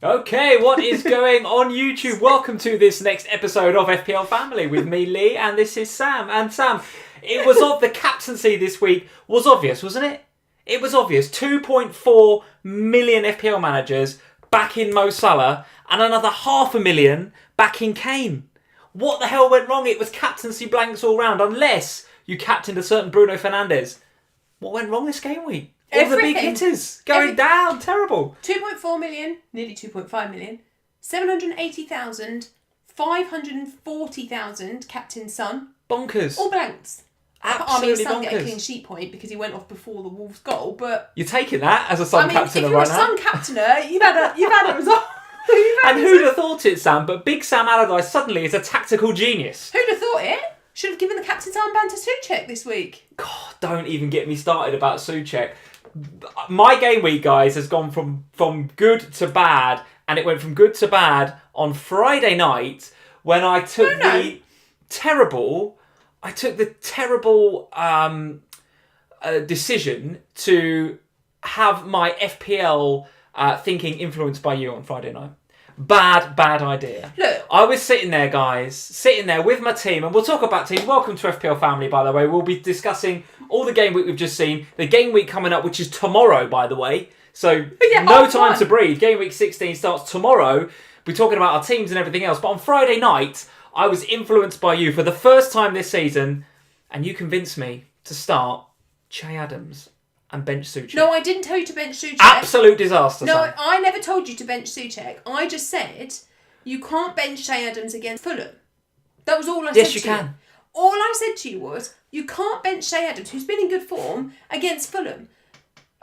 Okay, what is going on YouTube? Welcome to this next episode of FPL Family with me, Lee, and this is Sam. And Sam, it was the captaincy this week was obvious, wasn't it? It was obvious. 2.4 million FPL managers backing Mo Salah and another 500,000 backing Kane. What the hell went wrong? It was captaincy blanks all round, unless you captained a certain Bruno Fernandes. What went wrong this game week? All the big hitters going down. Terrible. 2.4 million, nearly 2.5 million, 780,000, 540,000 captain Son. Bonkers. All blanks. Absolutely Son bonkers. get a clean sheet point because he went off before the Wolves goal, but... You're taking that as a Son captainer if you're right a now. Son captainer, you've had a result. And who'd have thought it, Sam? But Big Sam Allardyce suddenly is a tactical genius. Who'd have thought it? Should have given the captain's armband to Souček this week. God, don't even get me started about Souček. My game week, guys, has gone from good to bad, and it went from good to bad on Friday night when I took the terrible decision to have my FPL thinking influenced by you on Friday night. Bad idea. Look. I was sitting there, guys, with my team, and we'll talk about teams. Welcome to FPL Family, by the way. We'll be discussing all the game week we've just seen, the game week coming up, which is tomorrow, by the way. So, no time to breathe. Game week 16 starts tomorrow. We're talking about our teams and everything else. But on Friday night, I was influenced by you for the first time this season, and you convinced me to start Che Adams and bench Souček. No, I didn't tell you to bench Souček. Absolute disaster, No, Sam. I never told you to bench Souček. I just said you can't bench Che Adams against Fulham. That was all I said to you. Yes, you can. All I said to you was you can't bench Che Adams, who's been in good form, against Fulham.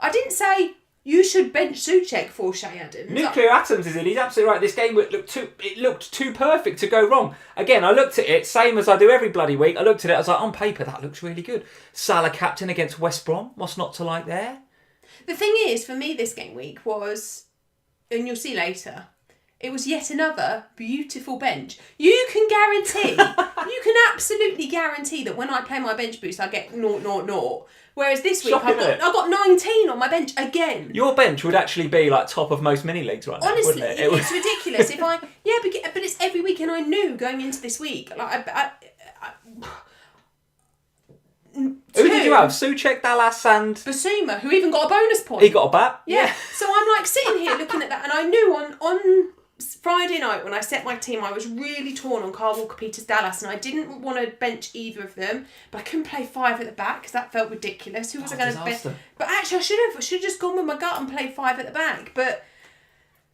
I didn't say you should bench Souček for Che Adams. Nuclear atoms is in. He's absolutely right. This game looked too perfect to go wrong. Again, I looked at it, same as I do every bloody week. I looked at it, I was like, on paper, that looks really good. Salah captain against West Brom. What's not to like there? The thing is, for me this game week was, and you'll see later, it was yet another beautiful bench. You can absolutely guarantee that when I play my bench boost, I get 0. Whereas this week, Shocking, I got 19 on my bench again. Your bench would actually be like top of most mini leagues right now, Honestly, wouldn't it? it's ridiculous. But it's every week, and I knew going into this week. Who did you have? Souček, Dallas, and Basuma, who even got a bonus point. He got a bat. Yeah. So I'm like sitting here looking at that, and I knew on Friday night when I set my team, I was really torn on Carl Walker-Peters, Dallas, and I didn't want to bench either of them, but I couldn't play 5 at the back because that felt ridiculous. Who was I going to bench? But actually, I should have just gone with my gut and played 5 at the back. But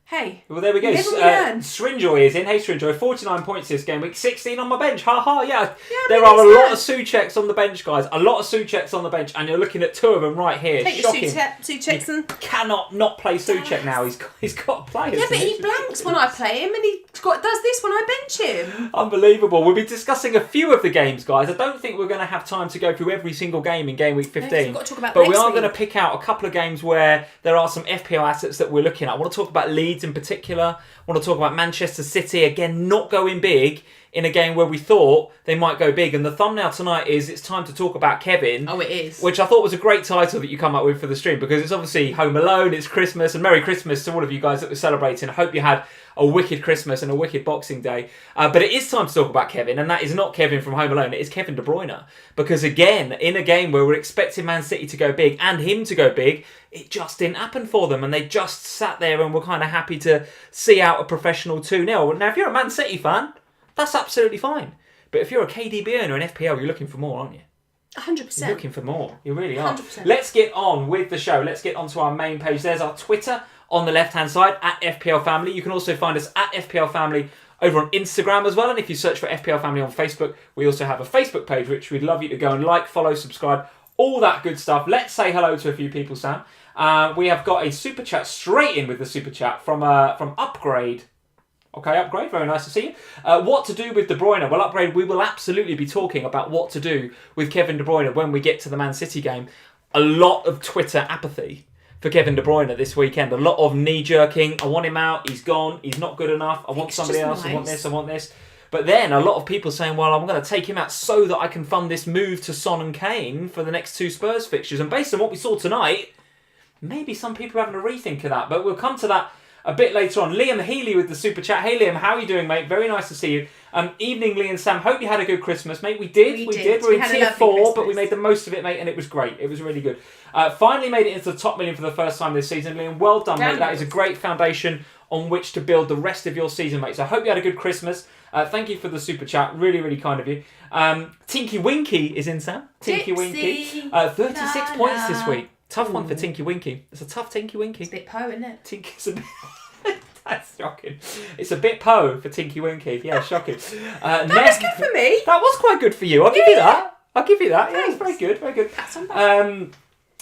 hey, well, there we go. Srinjoy is in. Hey, Srinjoy, 49 points this game week, 16 on my bench. Ha ha, yeah. There are a lot of Součeks on the bench, guys. A lot of Součeks on the bench, and you're looking at 2 of them right here. Take Shocking. Součeks and cannot not play Souček now. He's got to play. Yeah, but he blanks when I play him, and he does this when I bench him. Unbelievable. We'll be discussing a few of the games, guys. I don't think we're going to have time to go through every single game in game week 15. We've got to talk about but we next are week. going to pick out a couple of games where there are some FPL assets that we're looking at. I want to talk about Leeds in particular. I want to talk about Manchester City, again, not going big in a game where we thought they might go big. And the thumbnail tonight is It's Time to Talk About Kevin. Oh, it is. Which I thought was a great title that you come up with for the stream, because it's obviously Home Alone, it's Christmas, and Merry Christmas to all of you guys that were celebrating. I hope you had a wicked Christmas and a wicked Boxing Day. But it is time to talk about Kevin, and that is not Kevin from Home Alone, it is Kevin De Bruyne. Because again, in a game where we're expecting Man City to go big and him to go big, it just didn't happen for them, and they just sat there and were kind of happy to see out a professional 2-0. Now, if you're a Man City fan, that's absolutely fine. But if you're a KDB owner in FPL, you're looking for more, aren't you? 100%. You're looking for more. You really are. 100%. Let's get on with the show. Let's get onto our main page. There's our Twitter on the left-hand side, at FPL Family. You can also find us at FPL Family over on Instagram as well. And if you search for FPL Family on Facebook, we also have a Facebook page, which we'd love you to go and like, follow, subscribe, all that good stuff. Let's say hello to a few people, Sam. We have got a super chat straight in with the super chat from Upgrade. Okay, Upgrade, very nice to see you. What to do with De Bruyne? Well, Upgrade, we will absolutely be talking about what to do with Kevin De Bruyne when we get to the Man City game. A lot of Twitter apathy for Kevin De Bruyne this weekend. A lot of knee-jerking. I want him out. He's gone. He's not good enough. I want somebody else. Nice. I want this. I want this. But then a lot of people saying, well, I'm going to take him out so that I can fund this move to Son and Kane for the next 2 Spurs fixtures. And based on what we saw tonight, maybe some people are having a rethink of that. But we'll come to that a bit later on. Liam Healy with the super chat. Hey Liam, how are you doing, mate? Very nice to see you. Evening, Lee and Sam. Hope you had a good Christmas, mate. We did. We're in tier 4, but we made the most of it, mate, and it was great. It was really good. Finally made it into the top million for the first time this season, Liam. Well done, mate. That is a great foundation on which to build the rest of your season, mate. So I hope you had a good Christmas. Thank you for the super chat. Really, really kind of you. Tinky Winky is in, Sam. Tinky Winky. 36 points this week. Tough one for Tinky Winky. It's a tough Tinky Winky. It's a bit Poe, isn't it? Tinky's a bit... That's shocking. It's a bit Poe for Tinky Winky. Yeah, shocking. That was good for me. That was quite good for you. I'll give you that. Yeah, it's very good. Very good. That's on back.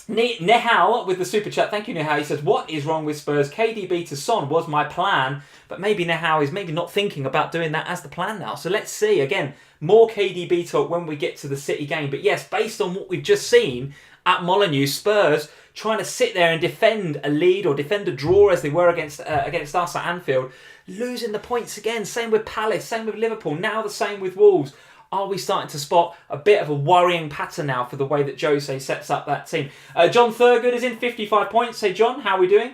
Nehal with the super chat. Thank you, Nehal. He says, what is wrong with Spurs? KDB to Son was my plan, but maybe Nehal is maybe not thinking about doing that as the plan now. So let's see. Again, more KDB talk when we get to the City game. But yes, based on what we've just seen at Molineux, Spurs trying to sit there and defend a lead or defend a draw as they were against us at Anfield, losing the points again. Same with Palace, same with Liverpool, now the same with Wolves. Are we starting to spot a bit of a worrying pattern now for the way that Jose sets up that team? John Thurgood is in, 55 points. Say, John, how are we doing?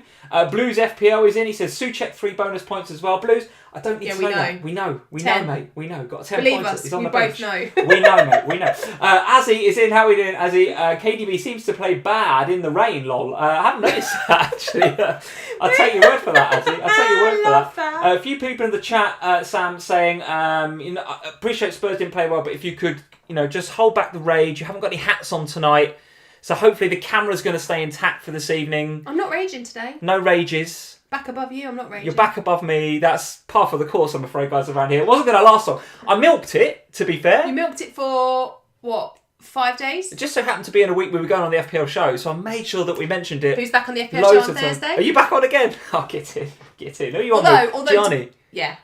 Blues FPL is in. He says, Suchek 3 bonus points as well. Blues, I don't need to know that. We know, mate. We know. Got 10 Believe points. us, He's on we the both bench. know. We know, mate. We know. Azzy is in. How are we doing, Azzy? KDB seems to play bad in the rain, lol. I haven't noticed that, actually. I'll take your word for that, Azzy. I'll take your word for that. A few people in the chat, Sam, saying, I appreciate Spurs didn't play well, but if you could, just hold back the rage. You haven't got any hats on tonight. So hopefully the camera's going to stay intact for this evening. I'm not raging today. No rages. Back above you, I'm not raging. You're back above me. That's par for the course, I'm afraid, guys, around here. It wasn't going to last long. I milked it, to be fair. You milked it for, 5 days? It just so happened to be in a week we were going on the FPL show, so I made sure that we mentioned it. Who's back on the FPL show on Thursday? Are you back on again? Oh, get in. Who are you on with? Gianni? Yeah.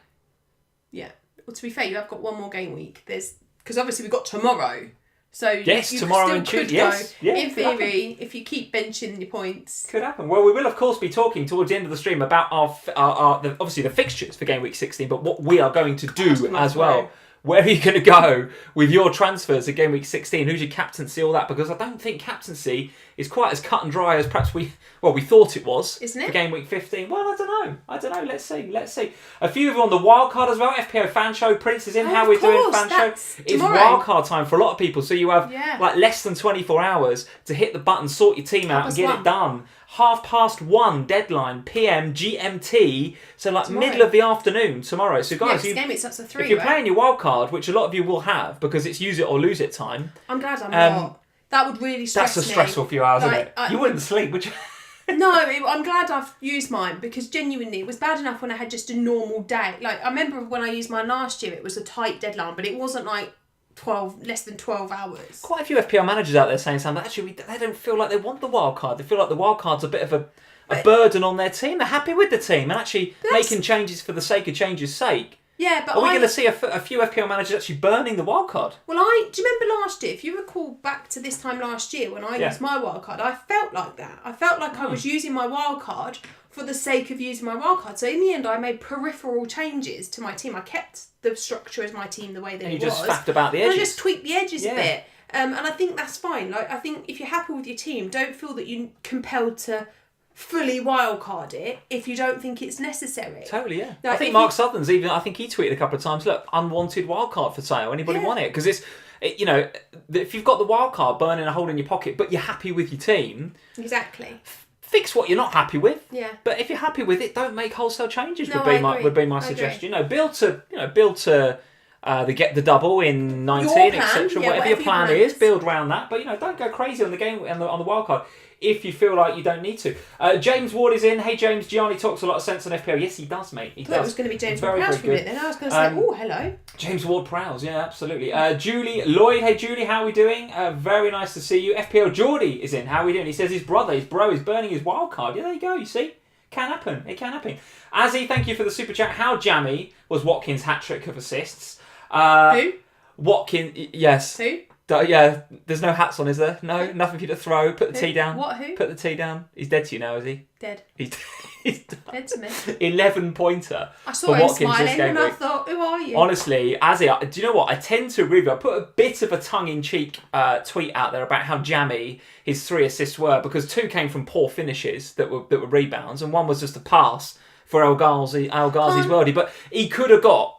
Well, to be fair, you have got one more game week. Because obviously we've got tomorrow. So yes, you tomorrow still and could Tuesday. Yes, go. In theory, if you keep benching your points, could happen. Well, we will of course be talking towards the end of the stream about obviously the fixtures for Game Week 16, but what we are going to do as well. Where are you going to go with your transfers at Game Week 16? Who's your captaincy? All that, because I don't think captaincy is quite as cut and dry as perhaps we thought it was. Isn't it? For Game Week 15. Well, I don't know. Let's see. A few of you on the Wildcard as well. FPO Fan Show. Prince is in. How we're doing, Fan Show? It's Wildcard time for a lot of people. So you have like less than 24 hours to hit the button, sort your team out and get it done. 1:30 deadline, PM, GMT, so like tomorrow. Middle of the afternoon tomorrow. So guys, if you're playing your wildcard, which a lot of you will have because it's use it or lose it time. I'm glad I'm not. That would really stress me. That's a stressful few hours, isn't it? You wouldn't sleep, would you? No, I'm glad I've used mine because genuinely it was bad enough when I had just a normal day. Like I remember when I used mine last year, it was a tight deadline, but it wasn't like less than 12 hours. Quite a few FPL managers out there saying something, actually they don't feel like they want the wild card. They feel like the wild card's a bit of a burden on their team. They're happy with the team and actually making changes for the sake of change's sake. Yeah, but are we going to see a few FPL managers actually burning the wild card? Well, do you remember last year? If you recall back to this time last year when I used my wild card, I felt like that. I felt like I was using my wild card for the sake of using my wildcard. So in the end, I made peripheral changes to my team. I kept the structure as my team the way that it was. And you just faffed about the edges. And I just tweaked the edges a bit. And I think that's fine. Like I think if you're happy with your team, don't feel that you're compelled to fully wildcard it if you don't think it's necessary. Totally, yeah. Like, I think Mark Sutherland's I think he tweeted a couple of times, look, unwanted wildcard for sale. Anybody want it? Because if you've got the wildcard burning a hole in your pocket, but you're happy with your team. Exactly. Fix what you're not happy with. Yeah. But if you're happy with it, don't make wholesale changes. No, would be my suggestion. Build to the double in 19, etc. Whatever your plan is, build around that. But don't go crazy on the game on the wild card if you feel like you don't need to. James Ward is in. Hey James, Gianni talks a lot of sense on FPL. Yes, he does, mate. He does. It was going to be James Ward Prowse for a minute. Then I was going to say, oh, hello. James Ward Prowse, yeah, absolutely. Julie Lloyd, hey Julie, how are we doing? Very nice to see you. FPL Geordie is in. How are we doing? He says his bro is burning his wild card. Yeah, there you go. You see, can happen. It can happen. Azzy, thank you for the super chat. How jammy was Watkins' hat trick of assists? Who? Watkins, yes. Who? Yeah, there's no hats on, is there? No, nothing for you to throw. Put the tea down. What? Who? Put the tea down. He's dead to you now, is he? Dead. He's dead to me. 11-pointer. I saw him smiling and I thought, who are you? Honestly, Azzy, do you know what? I tend to review. I put a bit of a tongue-in-cheek tweet out there about how jammy his 3 assists were because 2 came from poor finishes that were rebounds and 1 was just a pass for El Ghazi's worldie, but he could have got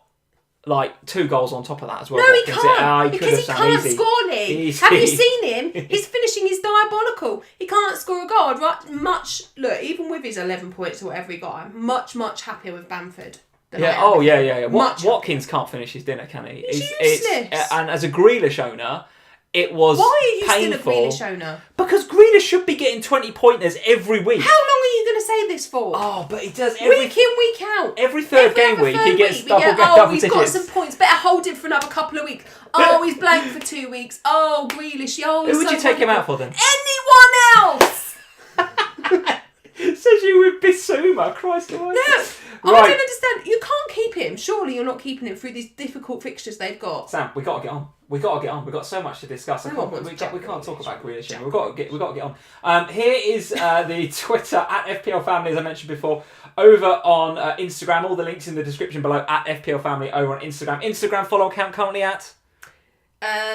like 2 goals on top of that as well. No, he can't. Because he can't easy. score, Lee. Have you seen him? His finishing is diabolical. He can't score a goal. Right? Even with his 11 points or whatever he got, I'm much, much happier with Bamford. Yeah. Watkins can't finish his dinner, can he? He's useless. And as a Grealish owner, it was Why are you painful. still a Grealish owner? Because Grealish should be getting 20 pointers every week. How long are you going to say this for? Oh, but he does week in, week out. Every third game week he gets double he's digits. Got some points. Better hold him for another couple of weeks. Oh, he's blank for 2 weeks. Oh, Grealish. Oh, who would you take him out for then? Anyone else? Says you with Bissouma. Christ alive. No. Right. I don't understand. You can't keep him. Surely you're not keeping him through these difficult fixtures they've got. Sam, we got to get on. We've got so much to discuss. We can't talk about Grealish. We've got to get on. Here is the Twitter at FPL Family, as I mentioned before. Over on Instagram, all the links in the description below at FPL Family over on Instagram. Instagram follow count currently at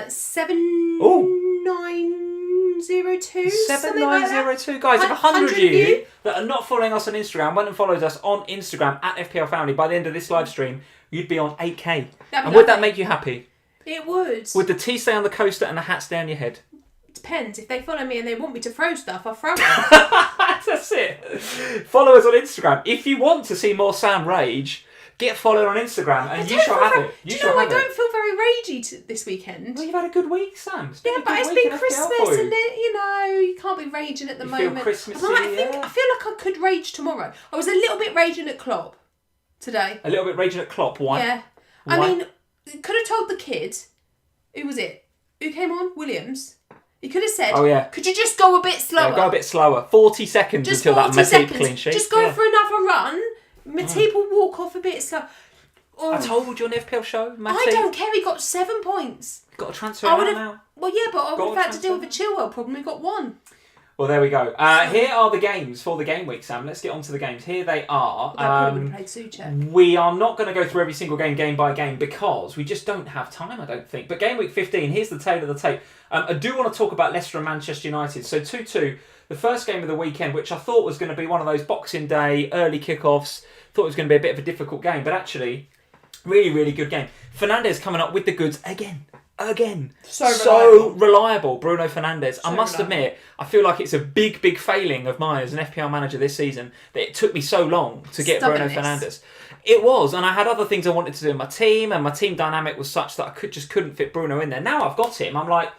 7902. 7902. Guys, if 100 of you that are not following us on Instagram went and followed us on Instagram at FPL Family, by the end of this live stream, you'd be on 8k. And would that make you happy? It would. Would the tea stay on the coaster and the hat stay on your head? Depends. If they follow me and they want me to throw stuff, I'll throw it. That's it. Follow us on Instagram. If you want to see more Sam rage, get followed on Instagram and you shall have it. I don't feel very ragey this weekend. Well, you've had a good week, Sam. But it's been Christmas and you can't be raging at the moment. Feel Christmassy, I feel like I could rage tomorrow. I was a little bit raging at Klopp today. A little bit raging at Klopp. Why? Yeah. Why? I mean, could have told the kid. Who was it? Who came on? Williams. He could have said, could you just go a bit slower? Yeah, go a bit slower. 40 seconds until that Matip clean sheet. Just go for another run. Matip will walk off a bit slow. Oh. I told you on the FPL show, Matip. I don't care. He got 7 points. Got a transfer now. Well, yeah, but I would have had to deal with a Chilwell problem. We got 1. Well, there we go. Here are the games for the game week, Sam. Let's get on to the games. Here they are. Would have played SUPERCHAT. We are not going to go through every single game by game, because we just don't have time, I don't think. But game week 15, here's the tail of the tape. I do want to talk about Leicester and Manchester United. So 2-2, the first game of the weekend, which I thought was going to be one of those Boxing Day early kickoffs. Thought it was going to be a bit of a difficult game, but actually, really, really good game. Fernandes coming up with the goods again. So reliable, Bruno Fernandes. I must admit, I feel like it's a big failing of mine as an FPL manager this season that it took me so long to get Bruno Fernandes. It was, and I had other things I wanted to do in my team, and my team dynamic was such that I couldn't fit Bruno in there. Now I've got him, I'm like,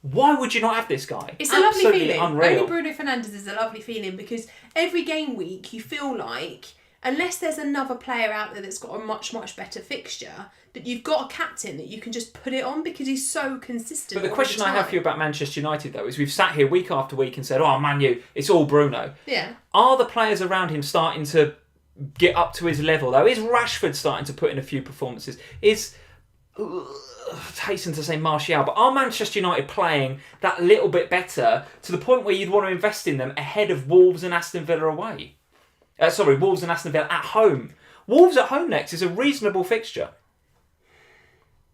why would you not have this guy? It's a lovely feeling. Unreal. Only Bruno Fernandes is a lovely feeling, because every game week you feel like, unless there's another player out there that's got a much better fixture, that you've got a captain that you can just put it on because he's so consistent. But the question I have for you about Manchester United, though, is we've sat here week after week and said, oh, Man U, it's all Bruno. Yeah. Are the players around him starting to get up to his level, though? Is Rashford starting to put in a few performances? Is, hasten to say Martial, but are Manchester United playing that little bit better to the point where you'd want to invest in them ahead of Wolves and Aston Villa away? Wolves and Aston Villa at home. Wolves at home next is a reasonable fixture.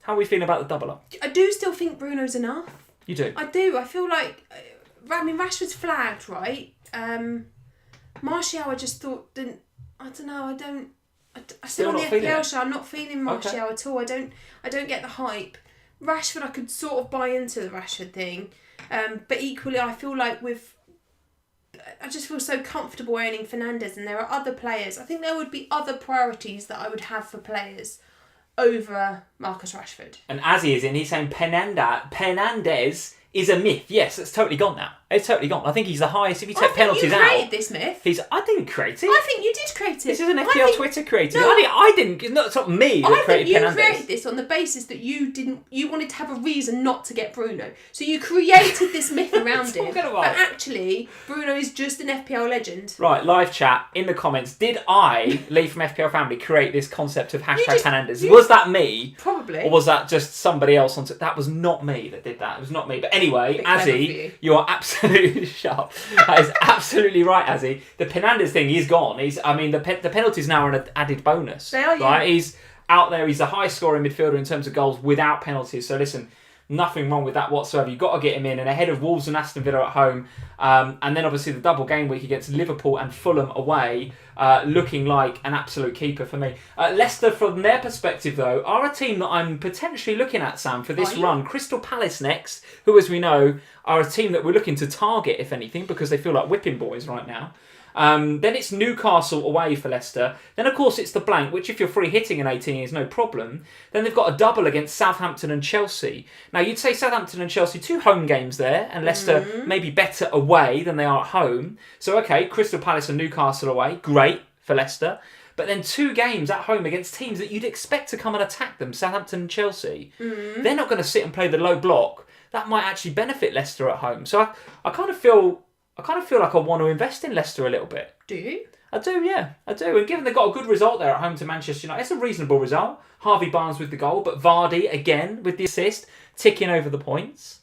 How are we feeling about the double up? I do still think Bruno's enough. You do? I do. I feel like, Rashford's flagged, right? Martial, I just thought didn't. I don't know. I still on the FPL show. I'm not feeling Martial at all. I don't get the hype. Rashford, I could sort of buy into the Rashford thing, but equally, I feel like I just feel so comfortable owning Fernandes, and there are other players. I think there would be other priorities that I would have for players over Marcus Rashford. And as he is in, he's saying Fernandes is a myth. Yes, it's totally gone now. It's totally gone. I think he's the highest. If you take penalties out... I think you created this myth. I didn't create it. I think you did create it. This is an FPL Twitter created it. I didn't. It's not me that created Fernandes. I think you created this on the basis that you wanted to have a reason not to get Bruno. So you created this myth around him. But actually, Bruno is just an FPL legend. Right, live chat, in the comments. Did I, Lee from FPL Family, create this concept of hashtag Fernandes? Was that me? Probably. Or was that just somebody else? That was not me that did that. It was not me. But anyway, Azzy, you are absolutely sharp. That is absolutely right, Azzy. The Fernandes thing is gone. The penalties now are an added bonus. They are, yeah. Right? He's out there. He's the highest scoring midfielder in terms of goals without penalties. So listen, Nothing wrong with that whatsoever. You've got to get him in, and ahead of Wolves and Aston Villa at home, and then obviously the double game week against Liverpool and Fulham away, looking like an absolute keeper for me. Leicester, from their perspective though, are a team that I'm potentially looking at, Sam, for this run. Crystal Palace next, who, as we know, are a team that we're looking to target, if anything, because they feel like whipping boys right now. Then it's Newcastle away for Leicester. Then, of course, it's the blank, which if you're free hitting in 18 is no problem. Then they've got a double against Southampton and Chelsea. Now, you'd say Southampton and Chelsea, 2 home games there, and Leicester maybe better away than they are at home. So, okay, Crystal Palace and Newcastle away, great for Leicester. But then 2 games at home against teams that you'd expect to come and attack them, Southampton and Chelsea. They're not going to sit and play the low block. That might actually benefit Leicester at home. So I kind of feel like I want to invest in Leicester a little bit. Do you? I do, yeah. I do. And given they got a good result there at home to Manchester United, it's a reasonable result. Harvey Barnes with the goal, but Vardy, again, with the assist, ticking over the points.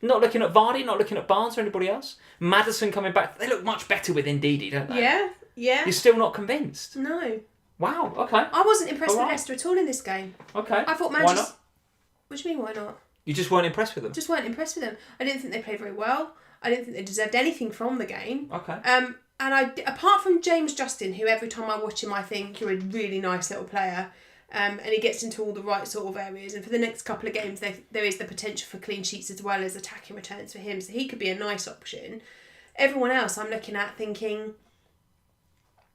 Not looking at Vardy, not looking at Barnes or anybody else. Maddison coming back. They look much better with Ndidi, don't they? Yeah, yeah. You're still not convinced? No. Wow, okay. I wasn't impressed with Leicester at all in this game. Okay. I thought Why Manchester... not? What do you mean, why not? You just weren't impressed with them? Just weren't impressed with them. I didn't think they played very well. I didn't think they deserved anything from the game. Okay. And apart from James Justin, who every time I watch him I think you're a really nice little player, and he gets into all the right sort of areas, and for the next couple of games there is the potential for clean sheets as well as attacking returns for him, so he could be a nice option. Everyone else I'm looking at thinking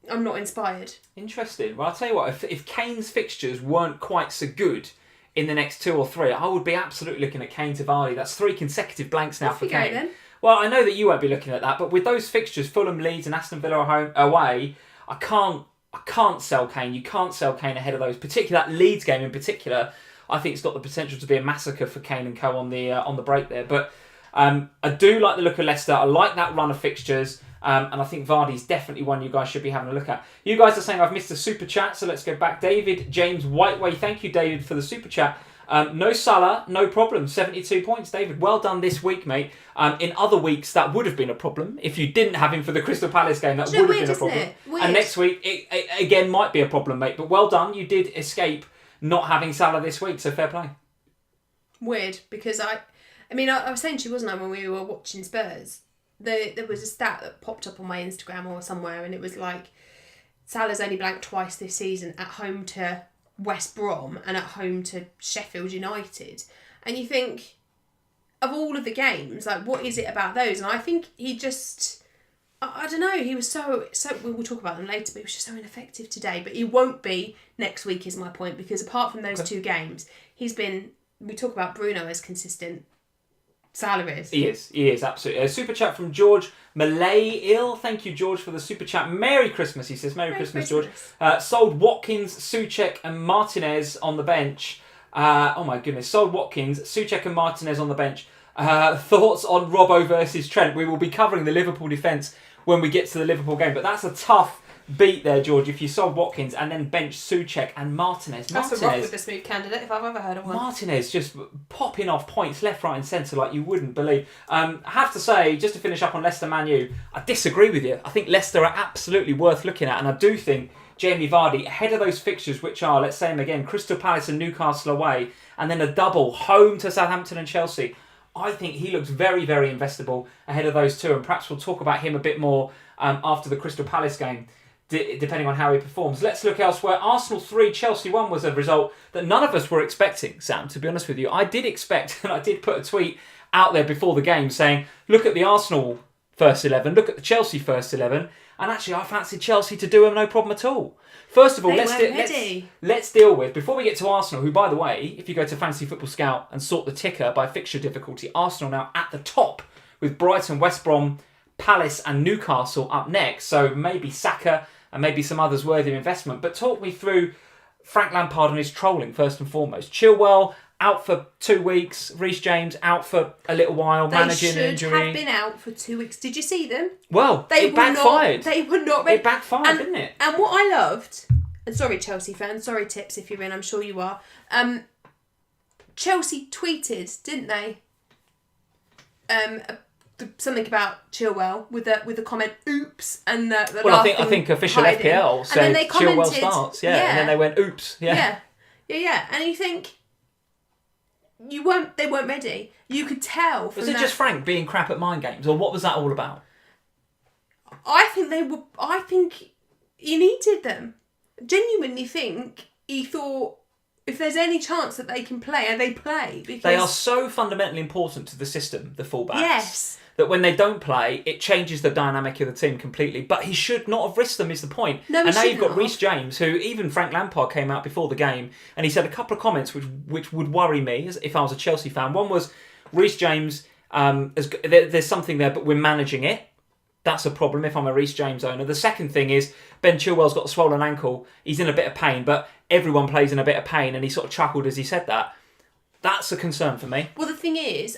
I'm not inspired. Interesting. Well, I'll tell you what, if Kane's fixtures weren't quite so good in the next 2 or 3, I would be absolutely looking at Kane to Vardy. That's 3 consecutive blanks now for Kane. Then. Well, I know that you won't be looking at that, but with those fixtures, Fulham, Leeds and Aston Villa away, I can't sell Kane. You can't sell Kane ahead of those, particularly that Leeds game in particular. I think it's got the potential to be a massacre for Kane and co on the break there. But I do like the look of Leicester. I like that run of fixtures. And I think Vardy's definitely one you guys should be having a look at. You guys are saying I've missed the super chat, so let's go back. David James Whiteway, thank you, David, for the super chat. No Salah, no problem. 72 points, David. Well done this week, mate. In other weeks, that would have been a problem. If you didn't have him for the Crystal Palace game, that would have been a problem. And next week, it again might be a problem, mate. But well done. You did escape not having Salah this week, so fair play. Weird, because I was saying to you, wasn't I, when we were watching Spurs? There was a stat that popped up on my Instagram or somewhere, and it was like Salah's only blanked twice this season, at home to West Brom and at home to Sheffield United. And you think, of all of the games, like, what is it about those? And I think he just, I don't know, he was so we'll talk about them later, but he was just so ineffective today. But he won't be next week, is my point, because apart from those 2 games, we talk about Bruno as consistent. Salah is. He is, absolutely. A super chat from George Malay-Il. Thank you, George, for the super chat. Merry Christmas, he says. Merry Christmas, George. Sold Watkins, Souček and Martinez on the bench. Oh my goodness. Sold Watkins, Souček and Martinez on the bench. Thoughts on Robbo versus Trent? We will be covering the Liverpool defence when we get to the Liverpool game, but that's a tough beat there, George, if you sold Watkins and then benched Souček and Martinez. That's a rough with the smooth candidate if I've ever heard of one. Martinez just popping off points left, right and centre like you wouldn't believe. I have to say, just to finish up on Leicester Man U, I disagree with you. I think Leicester are absolutely worth looking at, and I do think Jamie Vardy, ahead of those fixtures, which are, let's say them again, Crystal Palace and Newcastle away, and then a double home to Southampton and Chelsea, I think he looks very, very investable ahead of those 2, and perhaps we'll talk about him a bit more after the Crystal Palace game, depending on how he performs. Let's look elsewhere. Arsenal 3, Chelsea 1 was a result that none of us were expecting, Sam, to be honest with you. I did expect, and I did put a tweet out there before the game saying, look at the Arsenal first 11, look at the Chelsea first 11, and actually I fancied Chelsea to do them no problem at all. First of all, let's deal with, before we get to Arsenal, who, by the way, if you go to Fantasy Football Scout and sort the ticker by fixture difficulty, Arsenal now at the top with Brighton, West Brom, Palace and Newcastle up next. So maybe Saka and maybe some others worthy of investment. But talk me through Frank Lampard and his trolling, first and foremost. Chilwell out for 2 weeks. Reece James out for a little while, managing injury. They should have been out for 2 weeks. Did you see them? Well, it backfired. They were not ready. It backfired, didn't it? And what I loved, and sorry Chelsea fans, sorry Tips if you're in, I'm sure you are. Chelsea tweeted, didn't they? Something about Chilwell with the comment "oops" and the well, I think official hiding. FPL said Chilwell starts, and then they went "oops," yeah. And you think, They weren't ready. You could tell from Was it just Frank being crap at mind games, or what was that all about? I think he needed them. Genuinely think he thought if there's any chance that they can play, and they play. Because they are so fundamentally important to the system, the fullbacks. Yes. That when they don't play, it changes the dynamic of the team completely. But he should not have risked them, is the point. No, and now you've got Reece James, who even Frank Lampard came out before the game, and he said a couple of comments which would worry me if I was a Chelsea fan. One was, Reece James, there's something there, but we're managing it. That's a problem if I'm a Reece James owner. The second thing is, Ben Chilwell's got a swollen ankle. He's in a bit of pain, but everyone plays in a bit of pain, and he sort of chuckled as he said that. That's a concern for me. Well, the thing is,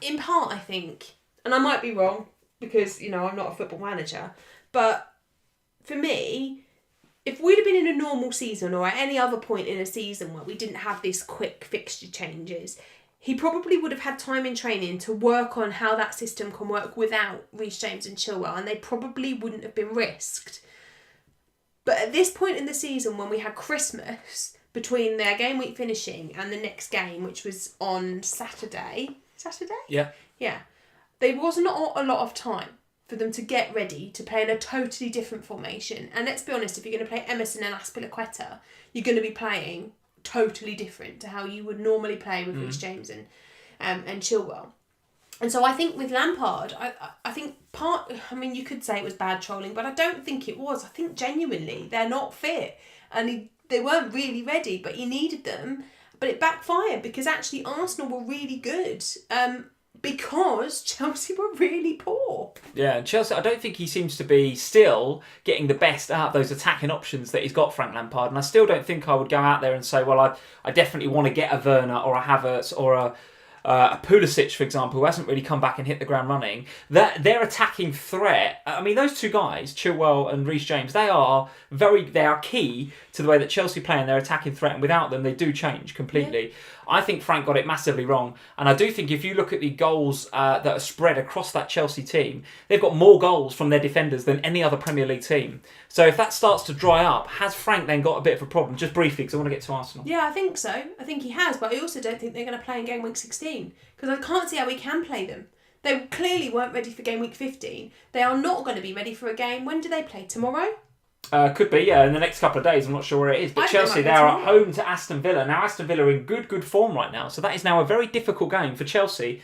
in part, I think, and I might be wrong because, I'm not a football manager, but for me, if we'd have been in a normal season or at any other point in a season where we didn't have these quick fixture changes, he probably would have had time in training to work on how that system can work without Reece James and Chilwell, and they probably wouldn't have been risked. But at this point in the season, when we had Christmas between their game week finishing and the next game, which was on Saturday? Yeah. Yeah. There was not a lot of time for them to get ready to play in a totally different formation. And let's be honest, if you're going to play Emerson and Azpilicueta, you're going to be playing totally different to how you would normally play with Reece James and Chilwell. And so I think with Lampard, I think you could say it was bad trolling, but I don't think it was. I think genuinely they're not fit and they weren't really ready, but he needed them. But it backfired because actually Arsenal were really good. Because Chelsea were really poor. Yeah, and Chelsea, I don't think he seems to be still getting the best out of those attacking options that he's got, Frank Lampard. And I still don't think I would go out there and say, well, I definitely want to get a Werner or a Havertz or a Pulisic, for example, who hasn't really come back and hit the ground running. Their attacking threat, I mean, those two guys, Chilwell and Reece James, they are key to the way that Chelsea play and their attacking threat, and without them, they do change completely. Yeah. I think Frank got it massively wrong, and I do think if you look at the goals that are spread across that Chelsea team, they've got more goals from their defenders than any other Premier League team. So if that starts to dry up, has Frank then got a bit of a problem? Just briefly, because I want to get to Arsenal. Yeah, I think so. I think he has, but I also don't think they're going to play in Game Week 16, because I can't see how we can play them. They clearly weren't ready for Game Week 15. They are not going to be ready for a game. When do they play? Tomorrow? Could be, yeah, in the next couple of days. I'm not sure where it is. But Chelsea, they are at home to Aston Villa. Now, Aston Villa are in good form right now. So that is now a very difficult game for Chelsea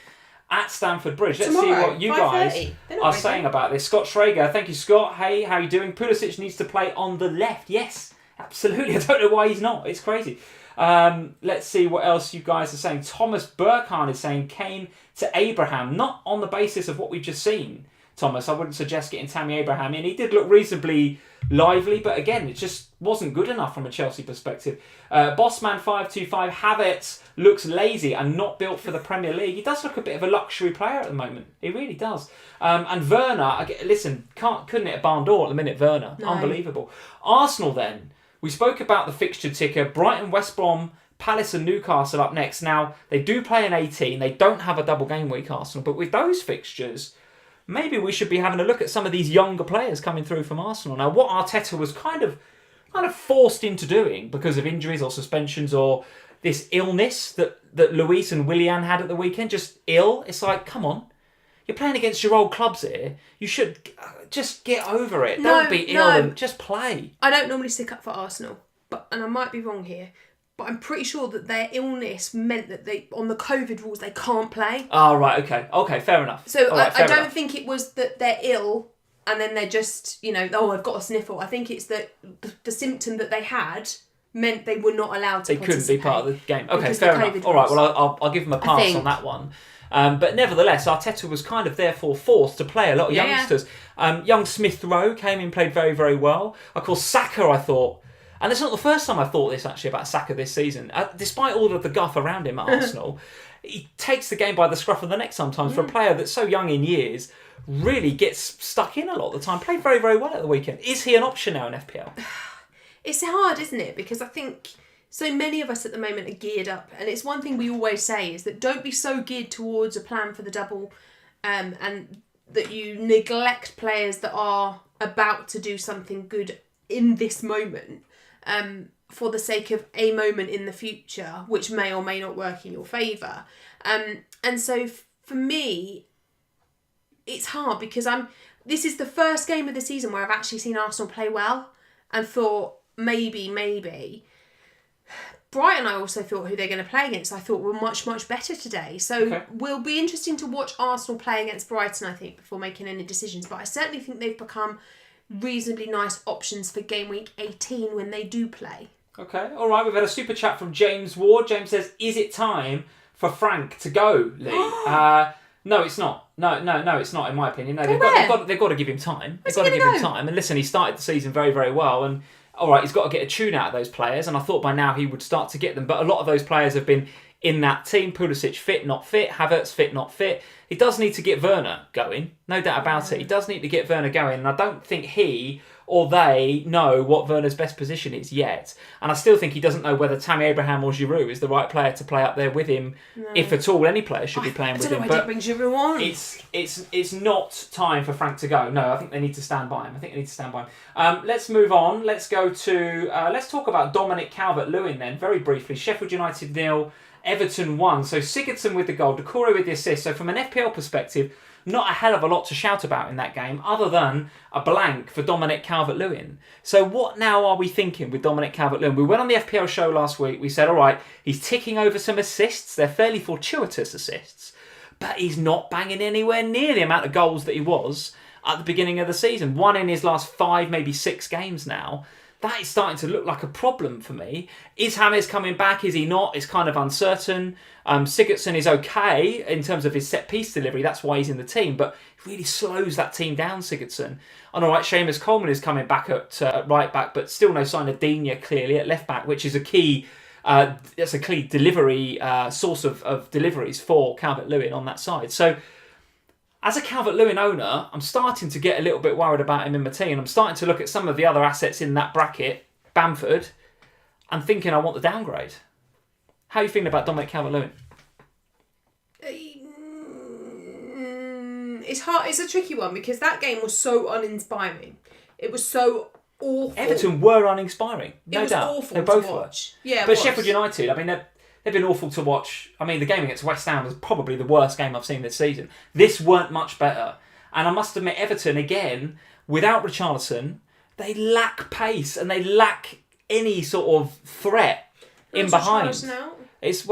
at Stamford Bridge. Let's see what you guys are saying about this. Scott Schrager, thank you, Scott. Hey, how are you doing? Pulisic needs to play on the left. Yes, absolutely. I don't know why he's not. It's crazy. Let's see what else you guys are saying. Thomas Burkhan is saying Kane to Abraham. Not on the basis of what we've just seen, Thomas. I wouldn't suggest getting Tammy Abraham in. He did look reasonably lively, but again, it just wasn't good enough from a Chelsea perspective. Bossman525, Havertz looks lazy and not built for the Premier League. He does look a bit of a luxury player at the moment. He really does. And Werner, listen, couldn't hit a barn door at the minute, Werner. No. Unbelievable. Arsenal then. We spoke about the fixture ticker. Brighton, West Brom, Palace and Newcastle up next. Now, they do play an 18. They don't have a double game week, Arsenal. But with those fixtures, maybe we should be having a look at some of these younger players coming through from Arsenal. Now, what Arteta was kind of forced into doing because of injuries or suspensions or this illness that Luis and Willian had at the weekend, just ill. It's like, come on. You're playing against your old clubs here. You should just get over it. Don't be ill and just play. I don't normally stick up for Arsenal, and I might be wrong here, but I'm pretty sure that their illness meant that on the COVID rules, they can't play. Oh, right, okay. Okay, fair enough. So I don't think it was that they're ill and then they're just, I've got a sniffle. I think it's that the symptom that they had meant they were not allowed to participate. They couldn't be part of the game. Okay, fair enough. All right, well, I'll give them a pass on that one. But nevertheless, Arteta was kind of therefore forced to play a lot of youngsters. Young Smith Rowe came in, played very, very well. Of course, Saka, I thought, and it's not the first time I thought this actually about Saka this season. Despite all of the guff around him at Arsenal, he takes the game by the scruff of the neck sometimes for a player that's so young in years, really gets stuck in a lot of the time. Played very, very well at the weekend. Is he an option now in FPL? It's hard, isn't it? Because I think so many of us at the moment are geared up, and it's one thing we always say is that don't be so geared towards a plan for the double and that you neglect players that are about to do something good in this moment. for the sake of a moment in the future, which may or may not work in your favour. And so for me, it's hard because this is the first game of the season where I've actually seen Arsenal play well and thought maybe. Brighton, I also thought who they're going to play against, I thought were much, much better today. So Will be interesting to watch Arsenal play against Brighton, I think, before making any decisions. But I certainly think they've become reasonably nice options for game week 18 when they do play. Okay, all right. We've had a super chat from James Ward. James says, "Is it time for Frank to go, Lee?" No, it's not. No, it's not. In my opinion, no. They've got to give him time. They've got to give him time. And listen, he started the season very, very well. And all right, he's got to get a tune out of those players. And I thought by now he would start to get them. But a lot of those players have been in that team. Pulisic fit, not fit. Havertz fit, not fit. He does need to get Werner going. No doubt about it. He does need to get Werner going. And I don't think he or they know what Werner's best position is yet. And I still think he doesn't know whether Tammy Abraham or Giroud is the right player to play up there with him. No. If at all, any player should be playing with him. I don't know why they bring Giroud on. It's not time for Frank to go. No, I think they need to stand by him. Let's move on. Let's go to... let's talk about Dominic Calvert-Lewin then, very briefly. Sheffield United 0, Everton 1. So Sigurdsson with the goal, Decore with the assist. So from an FPL perspective, not a hell of a lot to shout about in that game other than a blank for Dominic Calvert-Lewin. So what now are we thinking with Dominic Calvert-Lewin? We went on the FPL show last week. We said, all right, he's ticking over some assists. They're fairly fortuitous assists, but he's not banging anywhere near the amount of goals that he was at the beginning of the season. One in his last 5, maybe 6 games now. That is starting to look like a problem for me. Is James coming back? Is he not? It's kind of uncertain. Sigurdsson is okay in terms of his set-piece delivery. That's why he's in the team. But it really slows that team down, Sigurdsson. And all right, Seamus Coleman is coming back at right back, but still no sign of Digne clearly at left back, which is a key... that's a key delivery source of deliveries for Calvert-Lewin on that side. So... as a Calvert-Lewin owner, I'm starting to get a little bit worried about him in my team. I'm starting to look at some of the other assets in that bracket, Bamford, and thinking I want the downgrade. How are you feeling about Dominic Calvert-Lewin? It's hard. It's a tricky one because that game was so uninspiring. It was so awful. Everton were uninspiring, no doubt. It was awful they both to watch. Were. Yeah, but Sheffield United, I mean, they've been awful to watch. I mean, the game against West Ham was probably the worst game I've seen this season. This weren't much better. And I must admit, Everton, again, without Richarlison, they lack pace and they lack any sort of threat in behind. He's